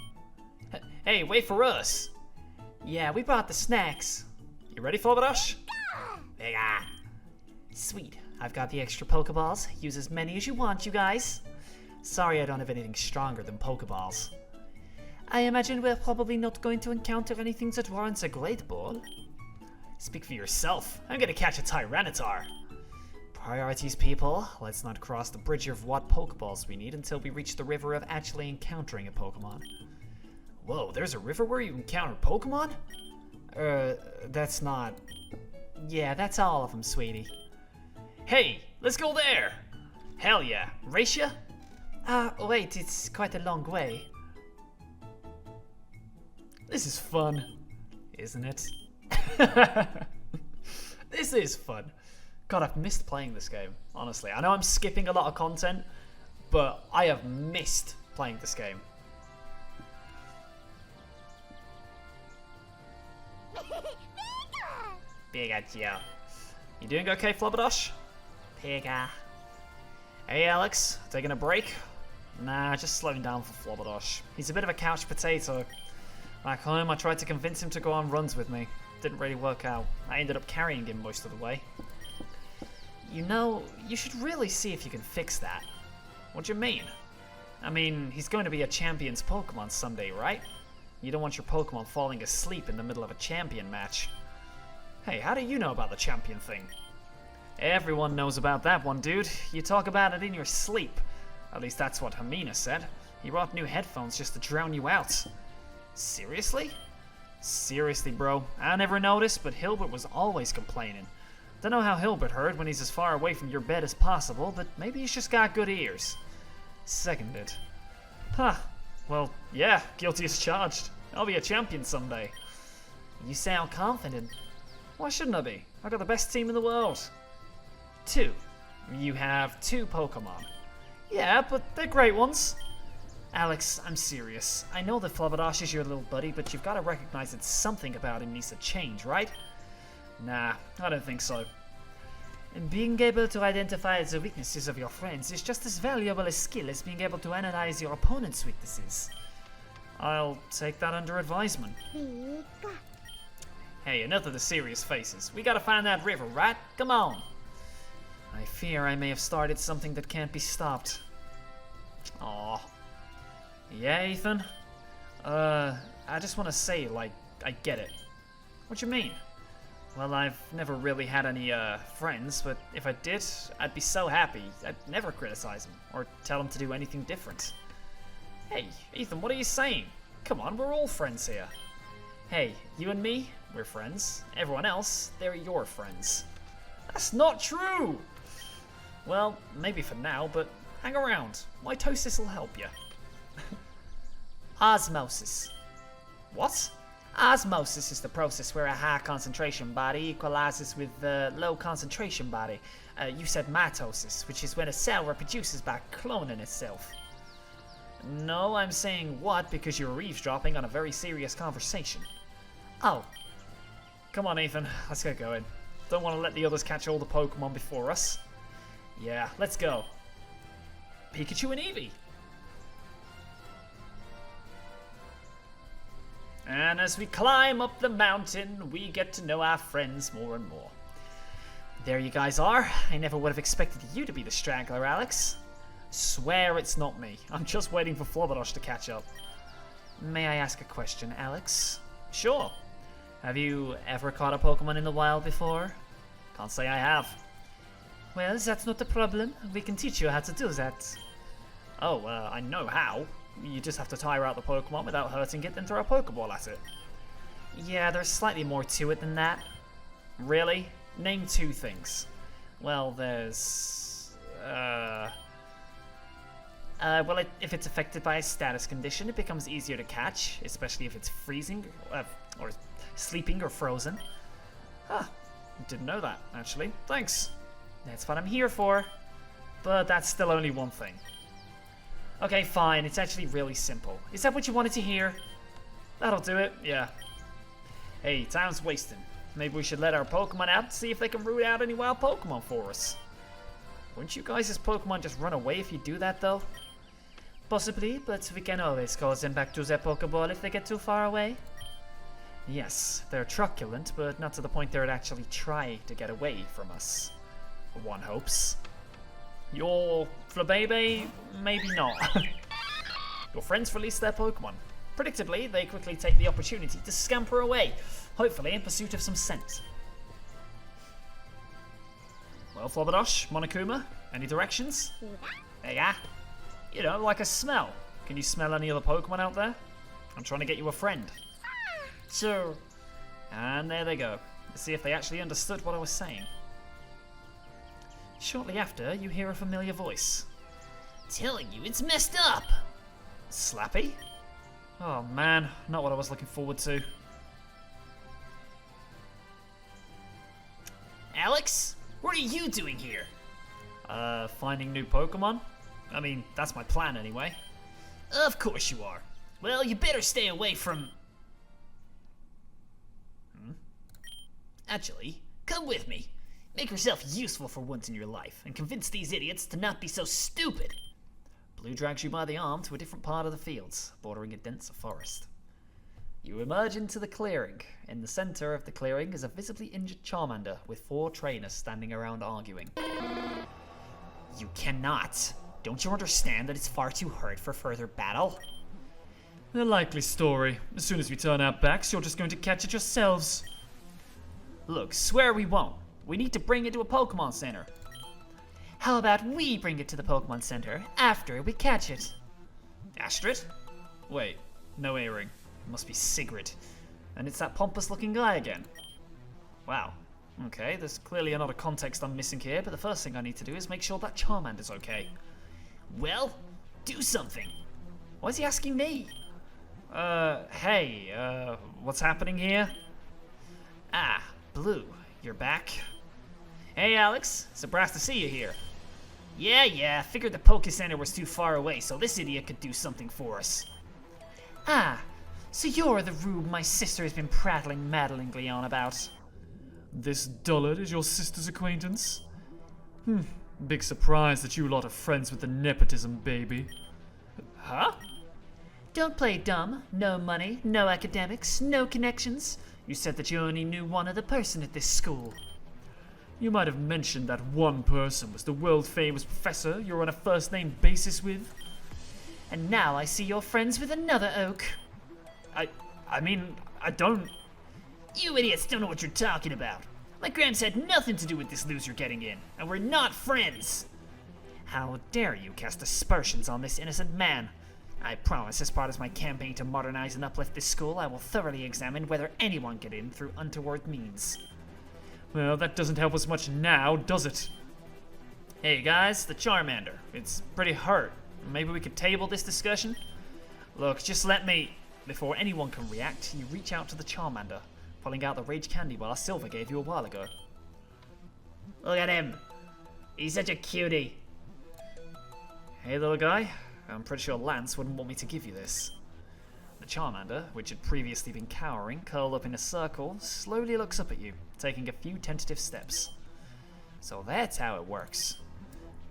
Speaker 1: Hey, wait for us!
Speaker 3: Yeah, we brought the snacks.
Speaker 1: You ready for the rush?
Speaker 3: Venga. Sweet. I've got the extra Pokeballs. Use as many as you want, you guys. Sorry I don't have anything stronger than Pokeballs. I imagine we're probably not going to encounter anything that warrants a Great Ball.
Speaker 1: Speak for yourself. I'm gonna catch a Tyranitar. Priorities, people. Let's not cross the bridge of what Pokeballs we need until we reach the river of actually encountering a Pokemon. Whoa, there's a river where you encounter Pokemon? That's not... Yeah, that's all of them, sweetie.
Speaker 2: Hey, let's go there! Hell yeah, race ya?
Speaker 3: Wait, it's quite a long way.
Speaker 1: This is fun, isn't it? This is fun. God, I've missed playing this game, honestly. I know I'm skipping a lot of content, but I have missed playing this game.
Speaker 3: Pikachu.
Speaker 1: You doing okay, Flubberdash?
Speaker 3: Pika.
Speaker 1: Hey, Alex, taking a break? Nah, just slowing down for Flubberdash. He's a bit of a couch potato. Back home, I tried to convince him to go on runs with me. Didn't really work out. I ended up carrying him most of the way. You know, you should really see if you can fix that. What do you mean? I mean, he's going to be a champion's Pokemon someday, right? You don't want your Pokemon falling asleep in the middle of a champion match. Hey, how do you know about the champion thing? Everyone knows about that one, dude. You talk about it in your sleep. At least that's what Hermina said. He brought new headphones just to drown you out. Seriously? Seriously, bro. I never noticed, but Hilbert was always complaining. Don't know how Hilbert heard when he's as far away from your bed as possible, but maybe he's just got good ears. Seconded. Huh. Well, yeah, guilty as charged. I'll be a champion someday.
Speaker 3: You sound confident.
Speaker 1: Why shouldn't I be? I got the best team in the world. 2. You have 2 Pokemon. Yeah, but they're great ones.
Speaker 3: Alex, I'm serious. I know that Flubberdash is your little buddy, but you've got to recognize that something about him needs to change, right?
Speaker 1: Nah, I don't think so.
Speaker 3: And being able to identify the weaknesses of your friends is just as valuable a skill as being able to analyze your opponent's weaknesses.
Speaker 1: I'll take that under advisement. Hey, enough of the serious faces. We gotta find that river, right? Come on. I fear I may have started something that can't be stopped. Aw. Yeah, Ethan? I just want to say, like, I get it. What you mean? Well, I've never really had any, friends, but if I did, I'd be so happy. I'd never criticize them, or tell them to do anything different. Hey, Ethan, what are you saying? Come on, we're all friends here. Hey, you and me, we're friends. Everyone else, they're your friends. That's not true! Well, maybe for now, but hang around. Mitosis will help you.
Speaker 3: Osmosis.
Speaker 1: What?
Speaker 3: Osmosis is the process where a high concentration body equalizes with a low concentration body. You said mitosis, which is when a cell reproduces by cloning itself.
Speaker 1: No, I'm saying what because you were eavesdropping on a very serious conversation.
Speaker 3: Oh.
Speaker 1: Come on, Ethan, let's get going. Don't want to let the others catch all the Pokemon before us. Yeah, let's go. Pikachu and Eevee. And as we climb up the mountain, we get to know our friends more and more.
Speaker 3: There you guys are. I never would have expected you to be the straggler, Alex.
Speaker 1: Swear it's not me. I'm just waiting for Flubberdash to catch up.
Speaker 3: May I ask a question, Alex?
Speaker 1: Sure.
Speaker 3: Have you ever caught a Pokemon in the wild before?
Speaker 1: Can't say I have.
Speaker 3: Well, that's not a problem. We can teach you how to do that.
Speaker 1: Oh, I know how. You just have to tire out the Pokemon without hurting it and throw a Pokeball at it.
Speaker 3: Yeah, there's slightly more to it than that.
Speaker 1: Really? Name 2 things.
Speaker 3: Well, there's... if it's affected by a status condition, it becomes easier to catch, especially if it's freezing, or sleeping or frozen.
Speaker 1: Huh. Didn't know that, actually. Thanks.
Speaker 3: That's what I'm here for.
Speaker 1: But that's still only one thing.
Speaker 3: Okay, fine. It's actually really simple. Is that what you wanted to hear?
Speaker 1: That'll do it, yeah. Hey, time's wasting. Maybe we should let our Pokemon out and see if they can root out any wild Pokemon for us. Wouldn't you guys' Pokemon just run away if you do that, though?
Speaker 3: Possibly, but we can always call them back to their Pokeball if they get too far away.
Speaker 1: Yes, they're truculent, but not to the point they'd actually try to get away from us. One hopes. Your Flabébé, maybe not. Your friends release their Pokemon. Predictably, they quickly take the opportunity to scamper away, hopefully in pursuit of some scent. Well, Flobberdosh, Monokuma, any directions?
Speaker 3: Yeah.
Speaker 1: You know, like a smell. Can you smell any other Pokemon out there? I'm trying to get you a friend.
Speaker 3: Sure.
Speaker 1: And there they go. Let's see if they actually understood what I was saying. Shortly after, you hear a familiar voice.
Speaker 3: Telling you, it's messed up.
Speaker 1: Slappy? Oh man, not what I was looking forward to.
Speaker 3: Alex, what are you doing here?
Speaker 1: Finding new Pokemon? I mean, that's my plan anyway.
Speaker 3: Of course you are. Well, you better stay away from... Actually, come with me. Make yourself useful for once in your life, and convince these idiots to not be so stupid.
Speaker 1: Blue drags you by the arm to a different part of the fields, bordering a denser forest. You emerge into the clearing. In the center of the clearing is a visibly injured Charmander with 4 trainers standing around arguing.
Speaker 3: You cannot. Don't you understand that it's far too hurt for further battle?
Speaker 1: A likely story. As soon as we turn our backs, you're just going to catch it yourselves. Look, swear we won't. We need to bring it to a Pokemon Center.
Speaker 3: How about we bring it to the Pokemon Center after we catch it?
Speaker 1: Astrid? Wait, no earring. It must be Sigrid. And it's that pompous-looking guy again. Wow. Okay, there's clearly a lot of context I'm missing here, but the first thing I need to do is make sure that Charmander's okay.
Speaker 3: Well, do something.
Speaker 1: Why is he asking me? Hey, what's happening here?
Speaker 3: Ah, Blue, you're back.
Speaker 1: Hey, Alex. Surprised to see you here.
Speaker 3: Yeah, figured the Poke Center was too far away, so this idiot could do something for us. Ah, so you're the rube my sister has been prattling maddeningly on about.
Speaker 1: This dullard is your sister's acquaintance? Big surprise that you lot are friends with the nepotism baby. Huh?
Speaker 3: Don't play dumb. No money, no academics, no connections. You said that you only knew one other person at this school.
Speaker 1: You might have mentioned that one person was the world-famous professor you're on a first-name basis with.
Speaker 3: And now I see you're friends with another oak.
Speaker 1: I mean, I don't...
Speaker 3: You idiots don't know what you're talking about. My Gramps had nothing to do with this loser getting in, and we're not friends.
Speaker 1: How dare you cast aspersions on this innocent man?
Speaker 3: I promise, as part of my campaign to modernize and uplift this school, I will thoroughly examine whether anyone get in through untoward means.
Speaker 1: Well, that doesn't help us much now, does it? Hey guys, the Charmander. It's pretty hurt. Maybe we could table this discussion? Look, just let me... Before anyone can react, you reach out to the Charmander, pulling out the Rage Candy Bar Silver gave you a while ago.
Speaker 3: Look at him. He's such a cutie.
Speaker 1: Hey little guy, I'm pretty sure Lance wouldn't want me to give you this. The Charmander, which had previously been cowering, curled up in a circle, slowly looks up at you, taking a few tentative steps. So that's how it works.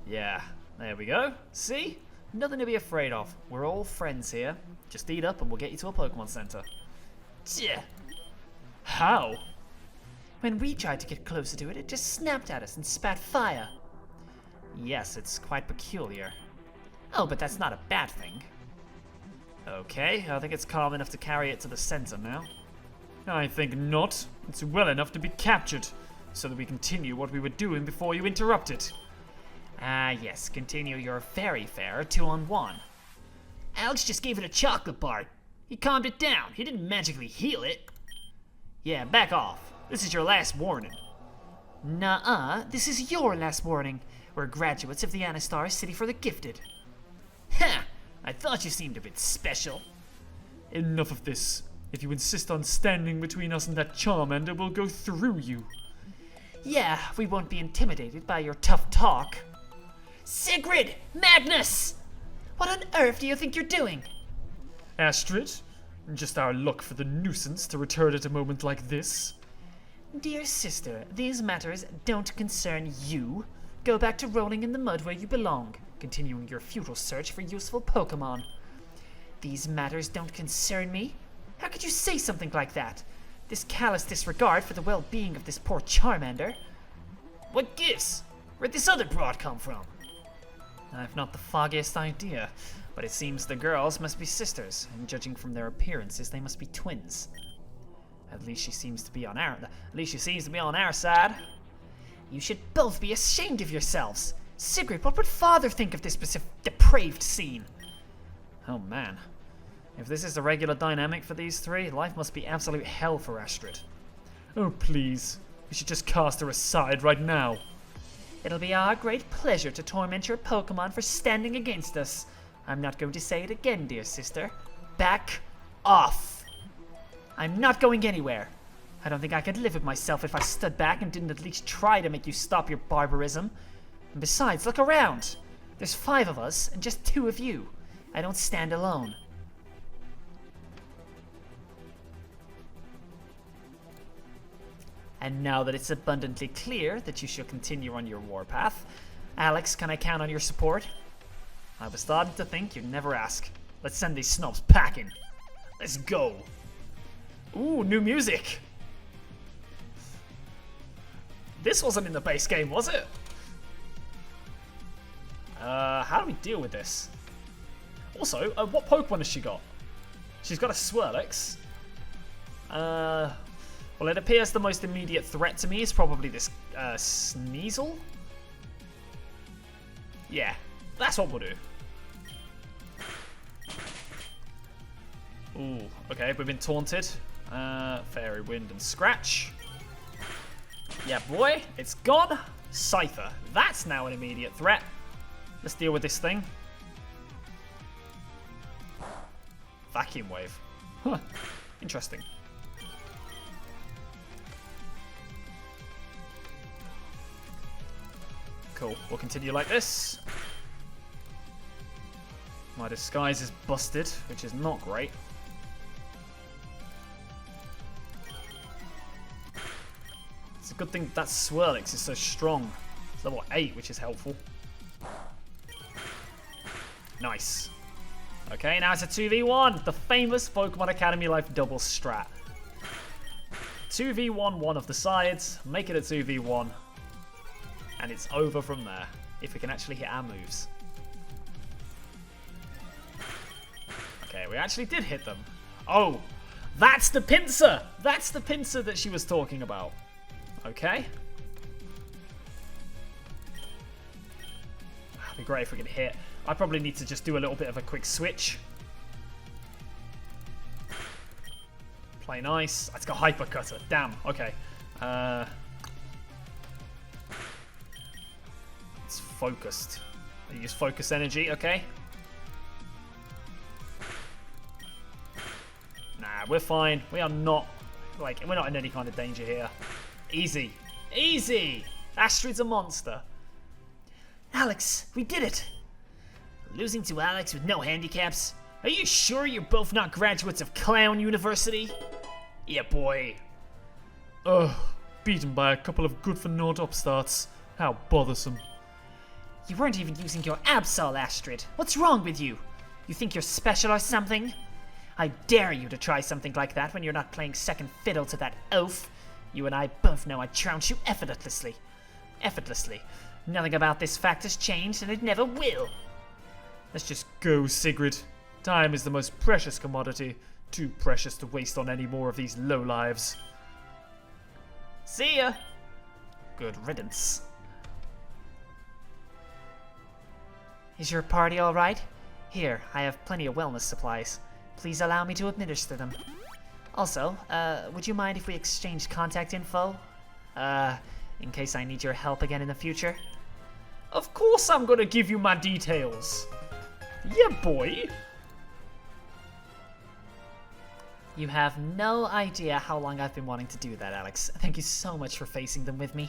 Speaker 1: Yeah, there we go. See? Nothing to be afraid of. We're all friends here. Just eat up and we'll get you to a Pokemon Center.
Speaker 3: Tch.
Speaker 1: How?
Speaker 3: When we tried to get closer to it, it just snapped at us and spat fire.
Speaker 1: Yes, it's quite peculiar.
Speaker 3: Oh, but that's not a bad thing.
Speaker 1: Okay, I think it's calm enough to carry it to the center now. I think not. It's well enough to be captured, so that we continue what we were doing before you interrupted.
Speaker 3: Ah, yes, continue your very fair 2-on-1. Alex just gave it a chocolate bar. He calmed it down. He didn't magically heal it.
Speaker 1: Yeah, back off. This is your last warning.
Speaker 3: Nuh-uh, this is your last warning. We're graduates of the Anastar City for the Gifted.
Speaker 2: Ha! I thought you seemed a bit special.
Speaker 1: Enough of this. If you insist on standing between us and that Charmander, we'll go through you.
Speaker 3: Yeah, we won't be intimidated by your tough talk.
Speaker 2: Sigrid! Magnus!
Speaker 3: What on earth do you think you're doing?
Speaker 1: Astrid? Just our luck for the nuisance to return at a moment like this.
Speaker 3: Dear sister, these matters don't concern you. Go back to rolling in the mud where you belong, continuing your futile search for useful Pokemon. These matters don't concern me? How could you say something like that? This callous disregard for the well-being of this poor Charmander.
Speaker 2: What gives? Where'd this other broad come from?
Speaker 1: I've not the foggiest idea, but it seems the girls must be sisters, and judging from their appearances, they must be twins. At least she seems to be on our side.
Speaker 3: You should both be ashamed of yourselves. Sigrid, what would father think of this depraved scene?
Speaker 1: Oh man. If this is the regular dynamic for these three, life must be absolute hell for Astrid. Oh please, we should just cast her aside right now.
Speaker 3: It'll be our great pleasure to torment your Pokemon for standing against us. I'm not going to say it again, dear sister. Back off. I'm not going anywhere. I don't think I could live with myself if I stood back and didn't at least try to make you stop your barbarism. And besides, look around. There's 5 of us and just 2 of you. I don't stand alone. And now that it's abundantly clear that you shall continue on your warpath, Alex, can I count on your support?
Speaker 1: I was starting to think you'd never ask. Let's send these snobs packing. Let's go. Ooh, new music. This wasn't in the base game, was it? How do we deal with this? Also, what Pokemon has she got? She's got a Swirlix. Well, it appears the most immediate threat to me is probably this Sneasel. Yeah, that's what we'll do. Ooh, okay, we've been taunted. Fairy Wind and Scratch. Yeah, boy, it's gone. Scyther, that's now an immediate threat. Let's deal with this thing. Vacuum Wave. Huh, interesting. Cool, we'll continue like this. My disguise is busted, which is not great. It's a good thing that Swirlix is so strong. It's level 8, which is helpful. Nice. Okay, now it's a 2v1. The famous Pokemon Academy Life double strat. 2v1 one of the sides, make it a 2v1. And it's over from there, if we can actually hit our moves. Okay, we actually did hit them. Oh, that's the pincer! That's the pincer that she was talking about. Okay. It'd be great if we could hit. I probably need to just do a little bit of a quick switch. Play nice. It's got Hyper Cutter. Damn. Okay. It's focused. I use focus energy. Okay. Nah, we're fine. We are not, like, we're not in any kind of danger here. Easy. Easy! Astrid's a monster.
Speaker 3: Alex, we did it!
Speaker 2: Losing to Alex with no handicaps? Are you sure you're both not graduates of Clown University? Yeah, boy.
Speaker 1: Ugh, beaten by a couple of good-for-naught upstarts. How bothersome.
Speaker 3: You weren't even using your Absol, Astrid. What's wrong with you? You think you're special or something? I dare you to try something like that when you're not playing second fiddle to that oaf. You and I both know I'd trounce you effortlessly. Effortlessly. Nothing about this fact has changed, and it never will.
Speaker 1: Let's just go, Sigrid. Time is the most precious commodity. Too precious to waste on any more of these lowlives.
Speaker 2: See ya!
Speaker 1: Good riddance.
Speaker 3: Is your party alright? Here, I have plenty of wellness supplies. Please allow me to administer them. Also, would you mind if we exchange contact info? In case I need your help again in the future?
Speaker 1: Of course I'm gonna give you my details. Yeah, boy.
Speaker 3: You have no idea how long I've been wanting to do that, Alex. Thank you so much for facing them with me.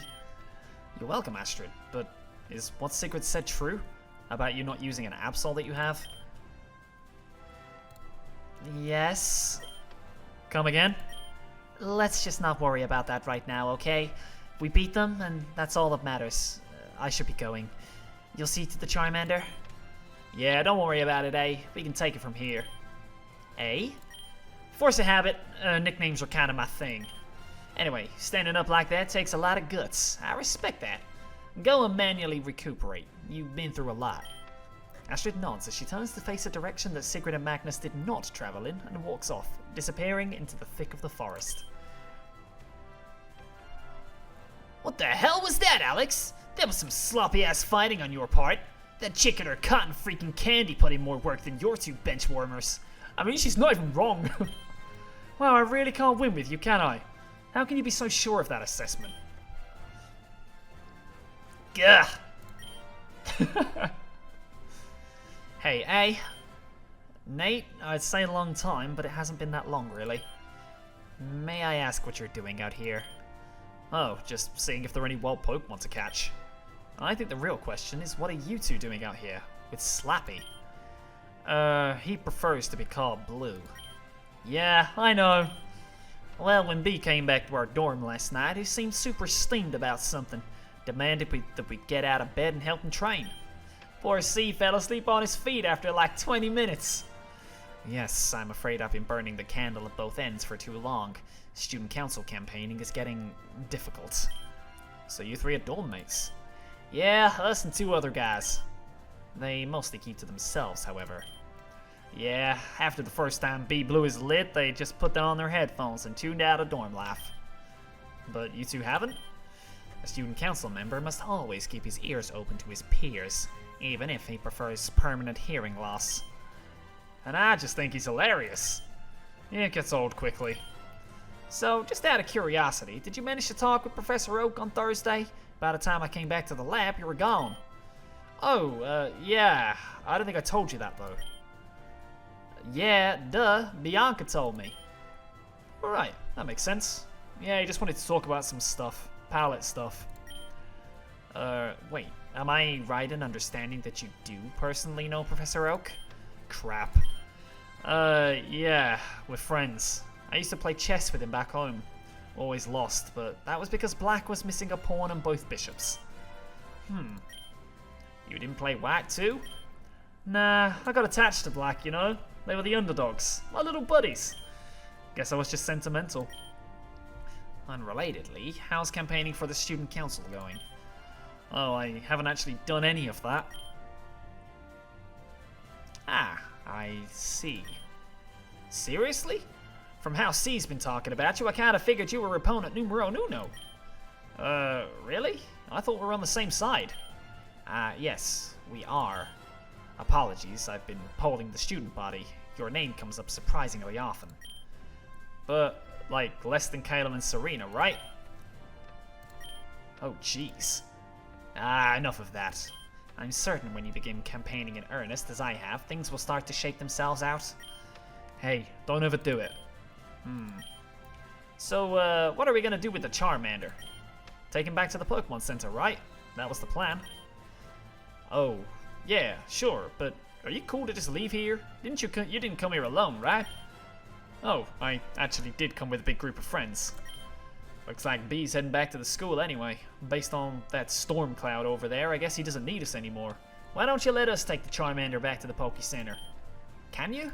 Speaker 1: You're welcome, Astrid. But is what Sigrid said true? About you not using an Absol that you have?
Speaker 3: Yes.
Speaker 1: Come again?
Speaker 3: Let's just not worry about that right now, okay? We beat them, and that's all that matters. I should be going. You'll see to the Charmander?
Speaker 1: Yeah, don't worry about it, eh? We can take it from here.
Speaker 3: Eh?
Speaker 1: Force of habit, nicknames are kind of my thing. Anyway, standing up like that takes a lot of guts. I respect that. Go and manually recuperate. You've been through a lot. Astrid nods as she turns to face a direction that Sigrid and Magnus did not travel in and walks off, disappearing into the thick of the forest.
Speaker 3: What the hell was that, Alex? That was some sloppy-ass fighting on your part. That chick and her cotton freaking candy put in more work than your two bench warmers.
Speaker 1: I mean, she's not even wrong. Wow, I really can't win with you, can I? How can you be so sure of that assessment?
Speaker 3: Gah!
Speaker 1: Hey, A. Nate, I'd say a long time, but it hasn't been that long, really. May I ask what you're doing out here? Oh, just seeing if there are any wild Pokemon to catch. I think the real question is, what are you two doing out here with Slappy? He prefers to be called Blue. Yeah, I know. Well, when B came back to our dorm last night, he seemed super steamed about something. Demanded that we get out of bed and help him train. Poor C fell asleep on his feet after like 20 minutes. Yes, I'm afraid I've been burning the candle at both ends for too long. Student council campaigning is getting difficult. So you three are dorm mates? Yeah, us and two other guys. They mostly keep to themselves, however. Yeah, after the first time B blew his lit, they just put down their headphones and tuned out of dorm life. But you two haven't? A student council member must always keep his ears open to his peers, even if he prefers permanent hearing loss. And I just think he's hilarious. It gets old quickly. So, just out of curiosity, did you manage to talk with Professor Oak on Thursday? By the time I came back to the lab, you were gone. Oh, yeah. I don't think I told you that, though. Yeah, duh. Bianca told me. Alright, that makes sense. Yeah, he just wanted to talk about some stuff. Palette stuff. Wait. Am I right in understanding that you do personally know Professor Oak? Crap. Yeah. We're friends. I used to play chess with him back home. Always lost, but that was because Black was missing a pawn on both bishops. You didn't play White too? Nah, I got attached to Black, you know? They were the underdogs, my little buddies. Guess I was just sentimental. Unrelatedly, how's campaigning for the student council going? Oh, I haven't actually done any of that. Ah, I see. Seriously? From how C's been talking about you, I kinda figured you were opponent numero uno. Really? I thought we were on the same side. Yes, we are. Apologies, I've been polling the student body. Your name comes up surprisingly often. But, like, less than Caleb and Serena, right? Oh, jeez. Enough of that. I'm certain when you begin campaigning in earnest, as I have, things will start to shake themselves out. Hey, don't overdo it. So, what are we gonna do with the Charmander? Take him back to the Pokemon Center, right? That was the plan. Oh, yeah, sure, but are you cool to just leave here? You didn't come here alone, right? Oh, I actually did come with a big group of friends. Looks like B's heading back to the school anyway. Based on that storm cloud over there, I guess he doesn't need us anymore. Why don't you let us take the Charmander back to the Poke Center? Can you?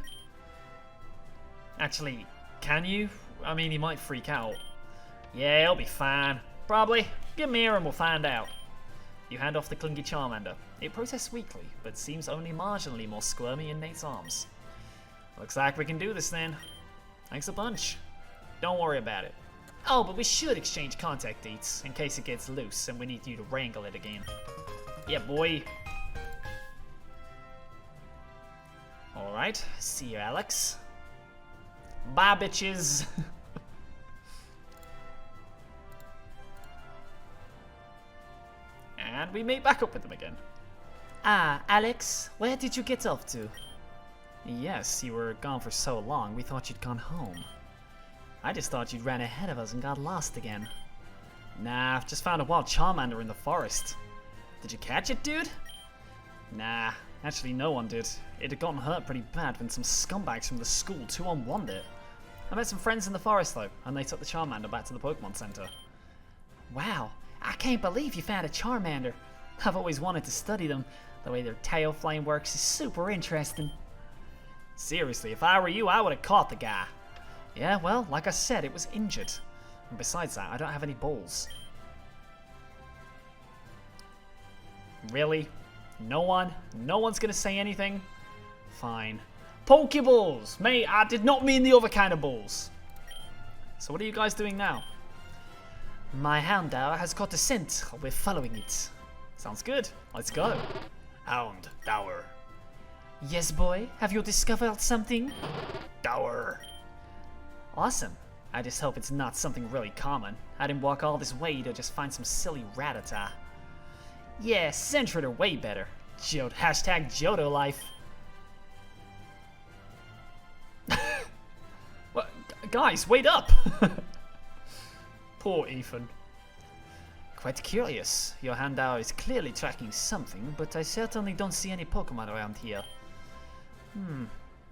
Speaker 1: Actually, can you? I mean, he might freak out. Yeah, he'll be fine. Probably. Give him here and we'll find out. You hand off the clingy Charmander. It protests weakly, but seems only marginally more squirmy in Nate's arms. Looks like we can do this then. Thanks a bunch. Don't worry about it. Oh, but we should exchange contact deets in case it gets loose and we need you to wrangle it again. Yeah, boy. Alright, see you, Alex. Bye, bitches. And we meet back up with them again.
Speaker 3: Ah, Alex, where did you get off to?
Speaker 1: Yes, you were gone for so long, we thought you'd gone home. I just thought you'd ran ahead of us and got lost again. Nah, just found a wild Charmander in the forest. Did you catch it, dude? Nah, actually no one did. It had gotten hurt pretty bad when some scumbags from the school 2-on-1'd it. I met some friends in the forest though, and they took the Charmander back to the Pokemon Center.
Speaker 3: Wow, I can't believe you found a Charmander. I've always wanted to study them. The way their tail flame works is super interesting.
Speaker 1: Seriously, if I were you, I would have caught the guy. Yeah, well, like I said, it was injured. And besides that, I don't have any balls. Really? No one? No one's gonna say anything? Fine. Pokeballs! Mate, I did not mean the other kind of balls. So what are you guys doing now?
Speaker 3: My Houndour has caught a scent. We're following it.
Speaker 1: Sounds good. Let's go.
Speaker 2: Hound, Dower.
Speaker 3: Yes, boy? Have you discovered something?
Speaker 2: Dower.
Speaker 3: Awesome. I just hope it's not something really common. I didn't walk all this way to just find some silly ratata. Yeah, Sentret are way better. Hashtag Johto life.
Speaker 1: What? Guys, wait up! Poor Ethan.
Speaker 3: Quite curious. Your Houndour is clearly tracking something, but I certainly don't see any Pokemon around here.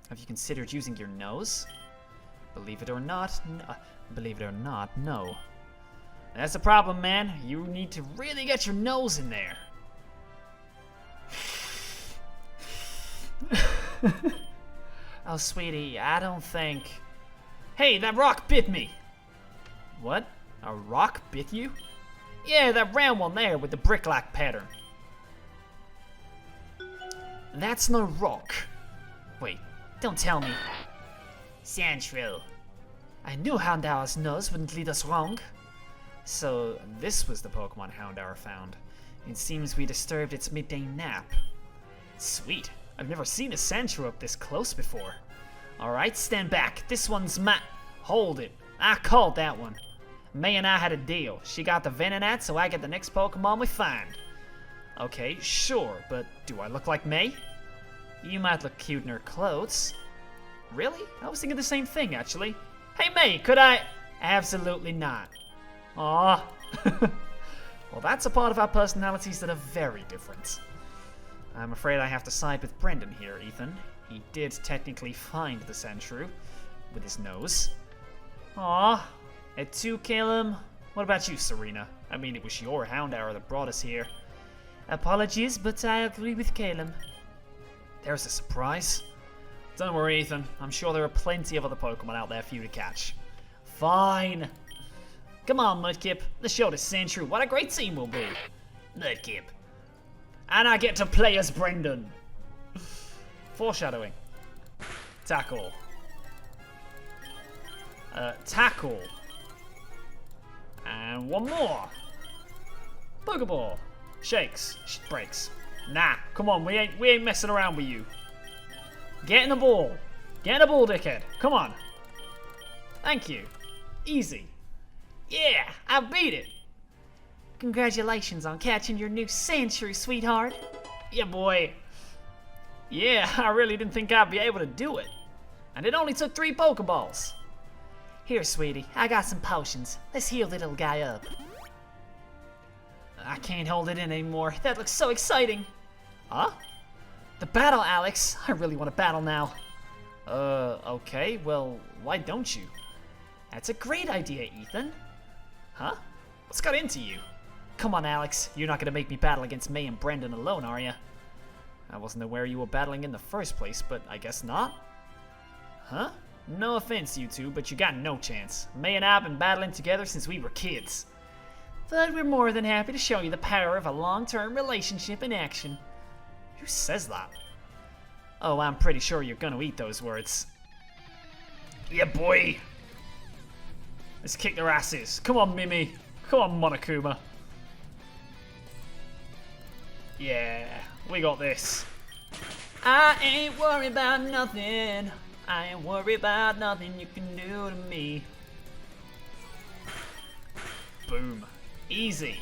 Speaker 3: Have you considered using your nose? Believe it or not, no.
Speaker 1: That's the problem, man. You need to really get your nose in there.
Speaker 3: Oh, sweetie, I don't think...
Speaker 1: Hey, that rock bit me!
Speaker 3: What? A rock bit you?
Speaker 1: Yeah, that round one there with the brick-like pattern.
Speaker 3: That's no rock. Wait, don't tell me.
Speaker 2: Sandshrew.
Speaker 3: I knew Houndour's nose wouldn't lead us wrong.
Speaker 1: So, this was the Pokemon Houndour found. It seems we disturbed its midday nap. Sweet. I've never seen a Sandshrew up this close before. Alright, stand back. This one's Hold it. I called that one. May and I had a deal. She got the Venonat, so I get the next Pokemon we find. Okay, sure, but do I look like May?
Speaker 3: You might look cute in her clothes.
Speaker 1: Really? I was thinking the same thing, actually. Hey, May, could I... Absolutely not. Aw. Well, that's a part of our personalities that are very different. I'm afraid I have to side with Brendan here, Ethan. He did technically find the Sandshrew with his nose. Aw. At 2, Caleb. What about you, Serena? I mean, it was your Houndour that brought us here.
Speaker 3: Apologies, but I agree with Caleb.
Speaker 1: There's a surprise. Don't worry, Ethan. I'm sure there are plenty of other Pokemon out there for you to catch. Fine. Come on, Mudkip. Let's show this Sandshrew what a great team will be.
Speaker 2: Mudkip.
Speaker 1: And I get to play as Brendan. Foreshadowing. Tackle. Tackle. And one more. Pokeball. Shakes. Breaks. Nah, come on, we ain't messing around with you. Get in the ball. Get in the ball, dickhead. Come on. Thank you. Easy. Yeah, I beat it.
Speaker 3: Congratulations on catching your new Sandshrew, sweetheart.
Speaker 1: Yeah, boy. Yeah, I really didn't think I'd be able to do it. And it only took 3 Pokeballs.
Speaker 3: Here, sweetie, I got some potions. Let's heal the little guy up.
Speaker 1: I can't hold it in anymore. That looks so exciting. Huh? The battle, Alex. I really want to battle now. Okay. Well, why don't you?
Speaker 3: That's a great idea, Ethan.
Speaker 1: Huh? What's got into you?
Speaker 3: Come on, Alex. You're not going to make me battle against May and Brendan alone, are you?
Speaker 1: I wasn't aware you were battling in the first place, but I guess not. Huh? No offense, you two, but you got no chance. May and I have been battling together since we were kids.
Speaker 3: But we're more than happy to show you the power of a long-term relationship in action.
Speaker 1: Who says that? Oh, I'm pretty sure you're gonna eat those words.
Speaker 2: Yeah, boy.
Speaker 1: Let's kick their asses. Come on, Mimi. Come on, Monokuma. Yeah, we got this. I ain't worried about nothing. I ain't worried about nothing you can do to me. Boom. Easy.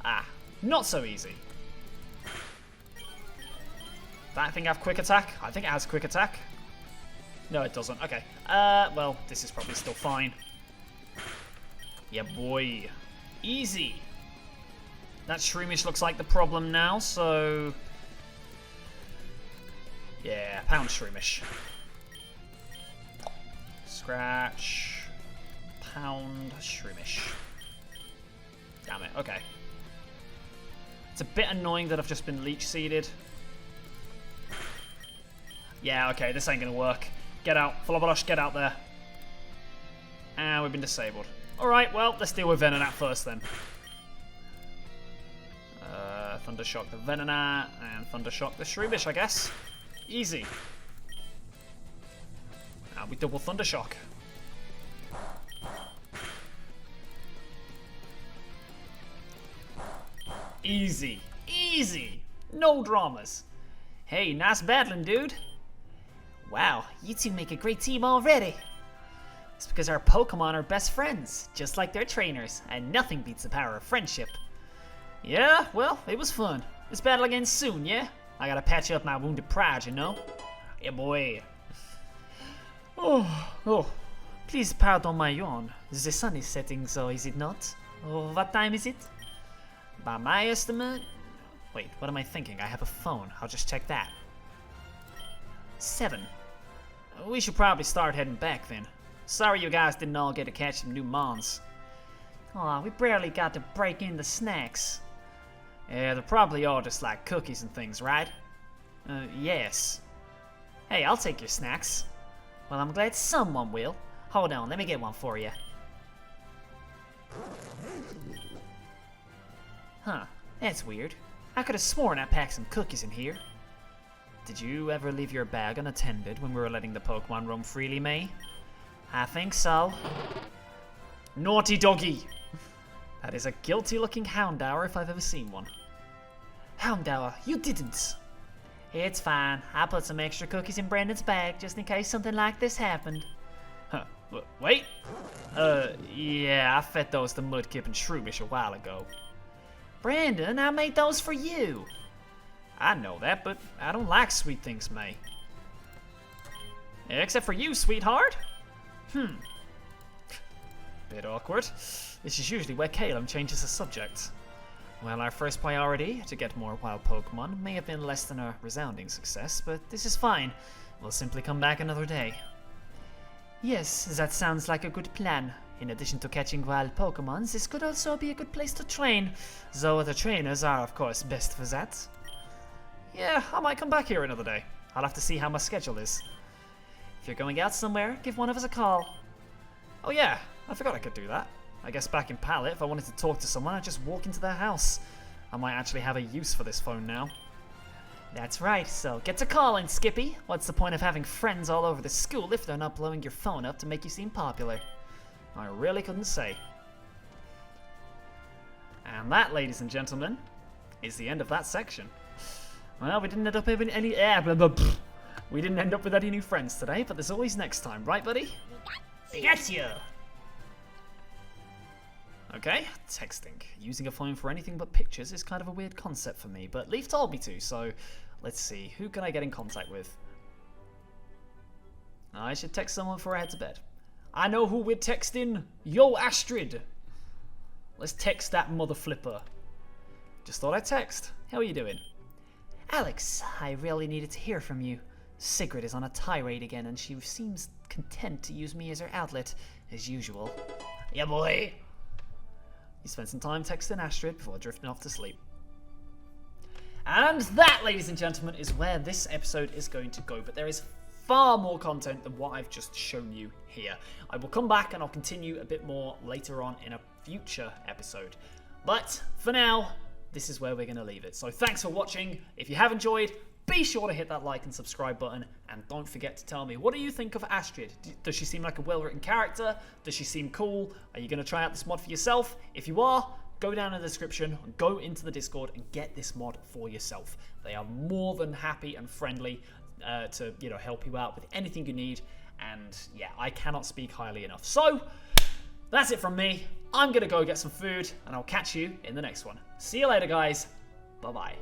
Speaker 1: Ah, not so easy. That thing have quick attack? I think it has quick attack. No, it doesn't. Okay. Well, this is probably still fine. Yeah, boy. Easy. That Shroomish looks like the problem now, so... Yeah, pound Shroomish. Scratch. Pound Shroomish. Damn it, okay. It's a bit annoying that I've just been leech seeded. Yeah, okay, this ain't gonna work. Get out. Flobberlush, get out there. And we've been disabled. Alright, well, let's deal with Venonat first then. Thundershock the Venonat, and Thundershock the Shroomish, I guess. Easy. And we double Thunder Shock. Easy. Easy. No dramas. Hey, nice battling, dude.
Speaker 3: Wow, you two make a great team already. It's because our Pokemon are best friends, just like their trainers, and nothing beats the power of friendship.
Speaker 1: Yeah, well, it was fun. Let's battle again soon, yeah? I gotta patch up my wounded pride, you know? Yeah, boy.
Speaker 3: Oh, please pardon my yawn. The sun is setting, so is it not? Oh, what time is it?
Speaker 1: By my estimate... Wait, what am I thinking? I have a phone. I'll just check that.
Speaker 3: 7.
Speaker 1: We should probably start heading back then. Sorry you guys didn't all get to catch some new mons.
Speaker 3: Aw, we barely got to break in the snacks.
Speaker 1: Yeah, they're probably all just like cookies and things, right? Yes.
Speaker 3: Hey, I'll take your snacks. Well, I'm glad someone will. Hold on, let me get one for you. Huh, that's weird. I could have sworn I packed some cookies in here.
Speaker 1: Did you ever leave your bag unattended when we were letting the Pokemon roam freely, May?
Speaker 3: I think so.
Speaker 1: Naughty doggy! That is a guilty-looking Houndour if I've ever seen one.
Speaker 3: Houndour, you didn't. It's fine. I put some extra cookies in Brandon's bag just in case something like this happened.
Speaker 1: Huh. Wait? Yeah, I fed those to Mudkip and Shroomish a while ago.
Speaker 3: Brandon, I made those for you.
Speaker 1: I know that, but I don't like sweet things, May. Except for you, sweetheart. Bit awkward. This is usually where Caleb changes the subject. Well, our first priority, to get more wild Pokemon, may have been less than a resounding success, but this is fine. We'll simply come back another day.
Speaker 3: Yes, that sounds like a good plan. In addition to catching wild Pokemons, this could also be a good place to train, though the trainers are of course best for that.
Speaker 1: Yeah, I might come back here another day. I'll have to see how my schedule is.
Speaker 3: If you're going out somewhere, give one of us a call.
Speaker 1: Oh yeah, I forgot I could do that. I guess back in Pallet, if I wanted to talk to someone, I'd just walk into their house. I might actually have a use for this phone now.
Speaker 3: That's right, so get to calling, Skippy. What's the point of having friends all over the school if they're not blowing your phone up to make you seem popular?
Speaker 1: I really couldn't say. And that, ladies and gentlemen, is the end of that section. Well, we didn't end up having any we didn't end up with any new friends today, but there's always next time, right, buddy?
Speaker 3: Gotcha!
Speaker 1: Okay, texting. Using a phone for anything but pictures is kind of a weird concept for me, but Leaf told me to, so let's see. Who can I get in contact with? I should text someone before I head to bed. I know who we're texting. Yo, Astrid. Let's text that mother flipper. Just thought I'd text. How are you doing?
Speaker 3: Alex, I really needed to hear from you. Sigrid is on a tirade again, and she seems content to use me as her outlet, as usual.
Speaker 1: Yeah, boy. You spent some time texting Astrid before drifting off to sleep. And that, ladies and gentlemen, is where this episode is going to go. But there is far more content than what I've just shown you here. I will come back and I'll continue a bit more later on in a future episode. But for now, this is where we're going to leave it. So thanks for watching. If you have enjoyed, be sure to hit that like and subscribe button, and don't forget to tell me, what do you think of Astrid? Does she seem like a well-written character? Does she seem cool? Are you going to try out this mod for yourself? If you are, go down in the description, go into the Discord and get this mod for yourself. They are more than happy and friendly to help you out with anything you need, and yeah, I cannot speak highly enough. So that's it from me. I'm going to go get some food, and I'll catch you in the next one. See you later, guys. Bye-bye.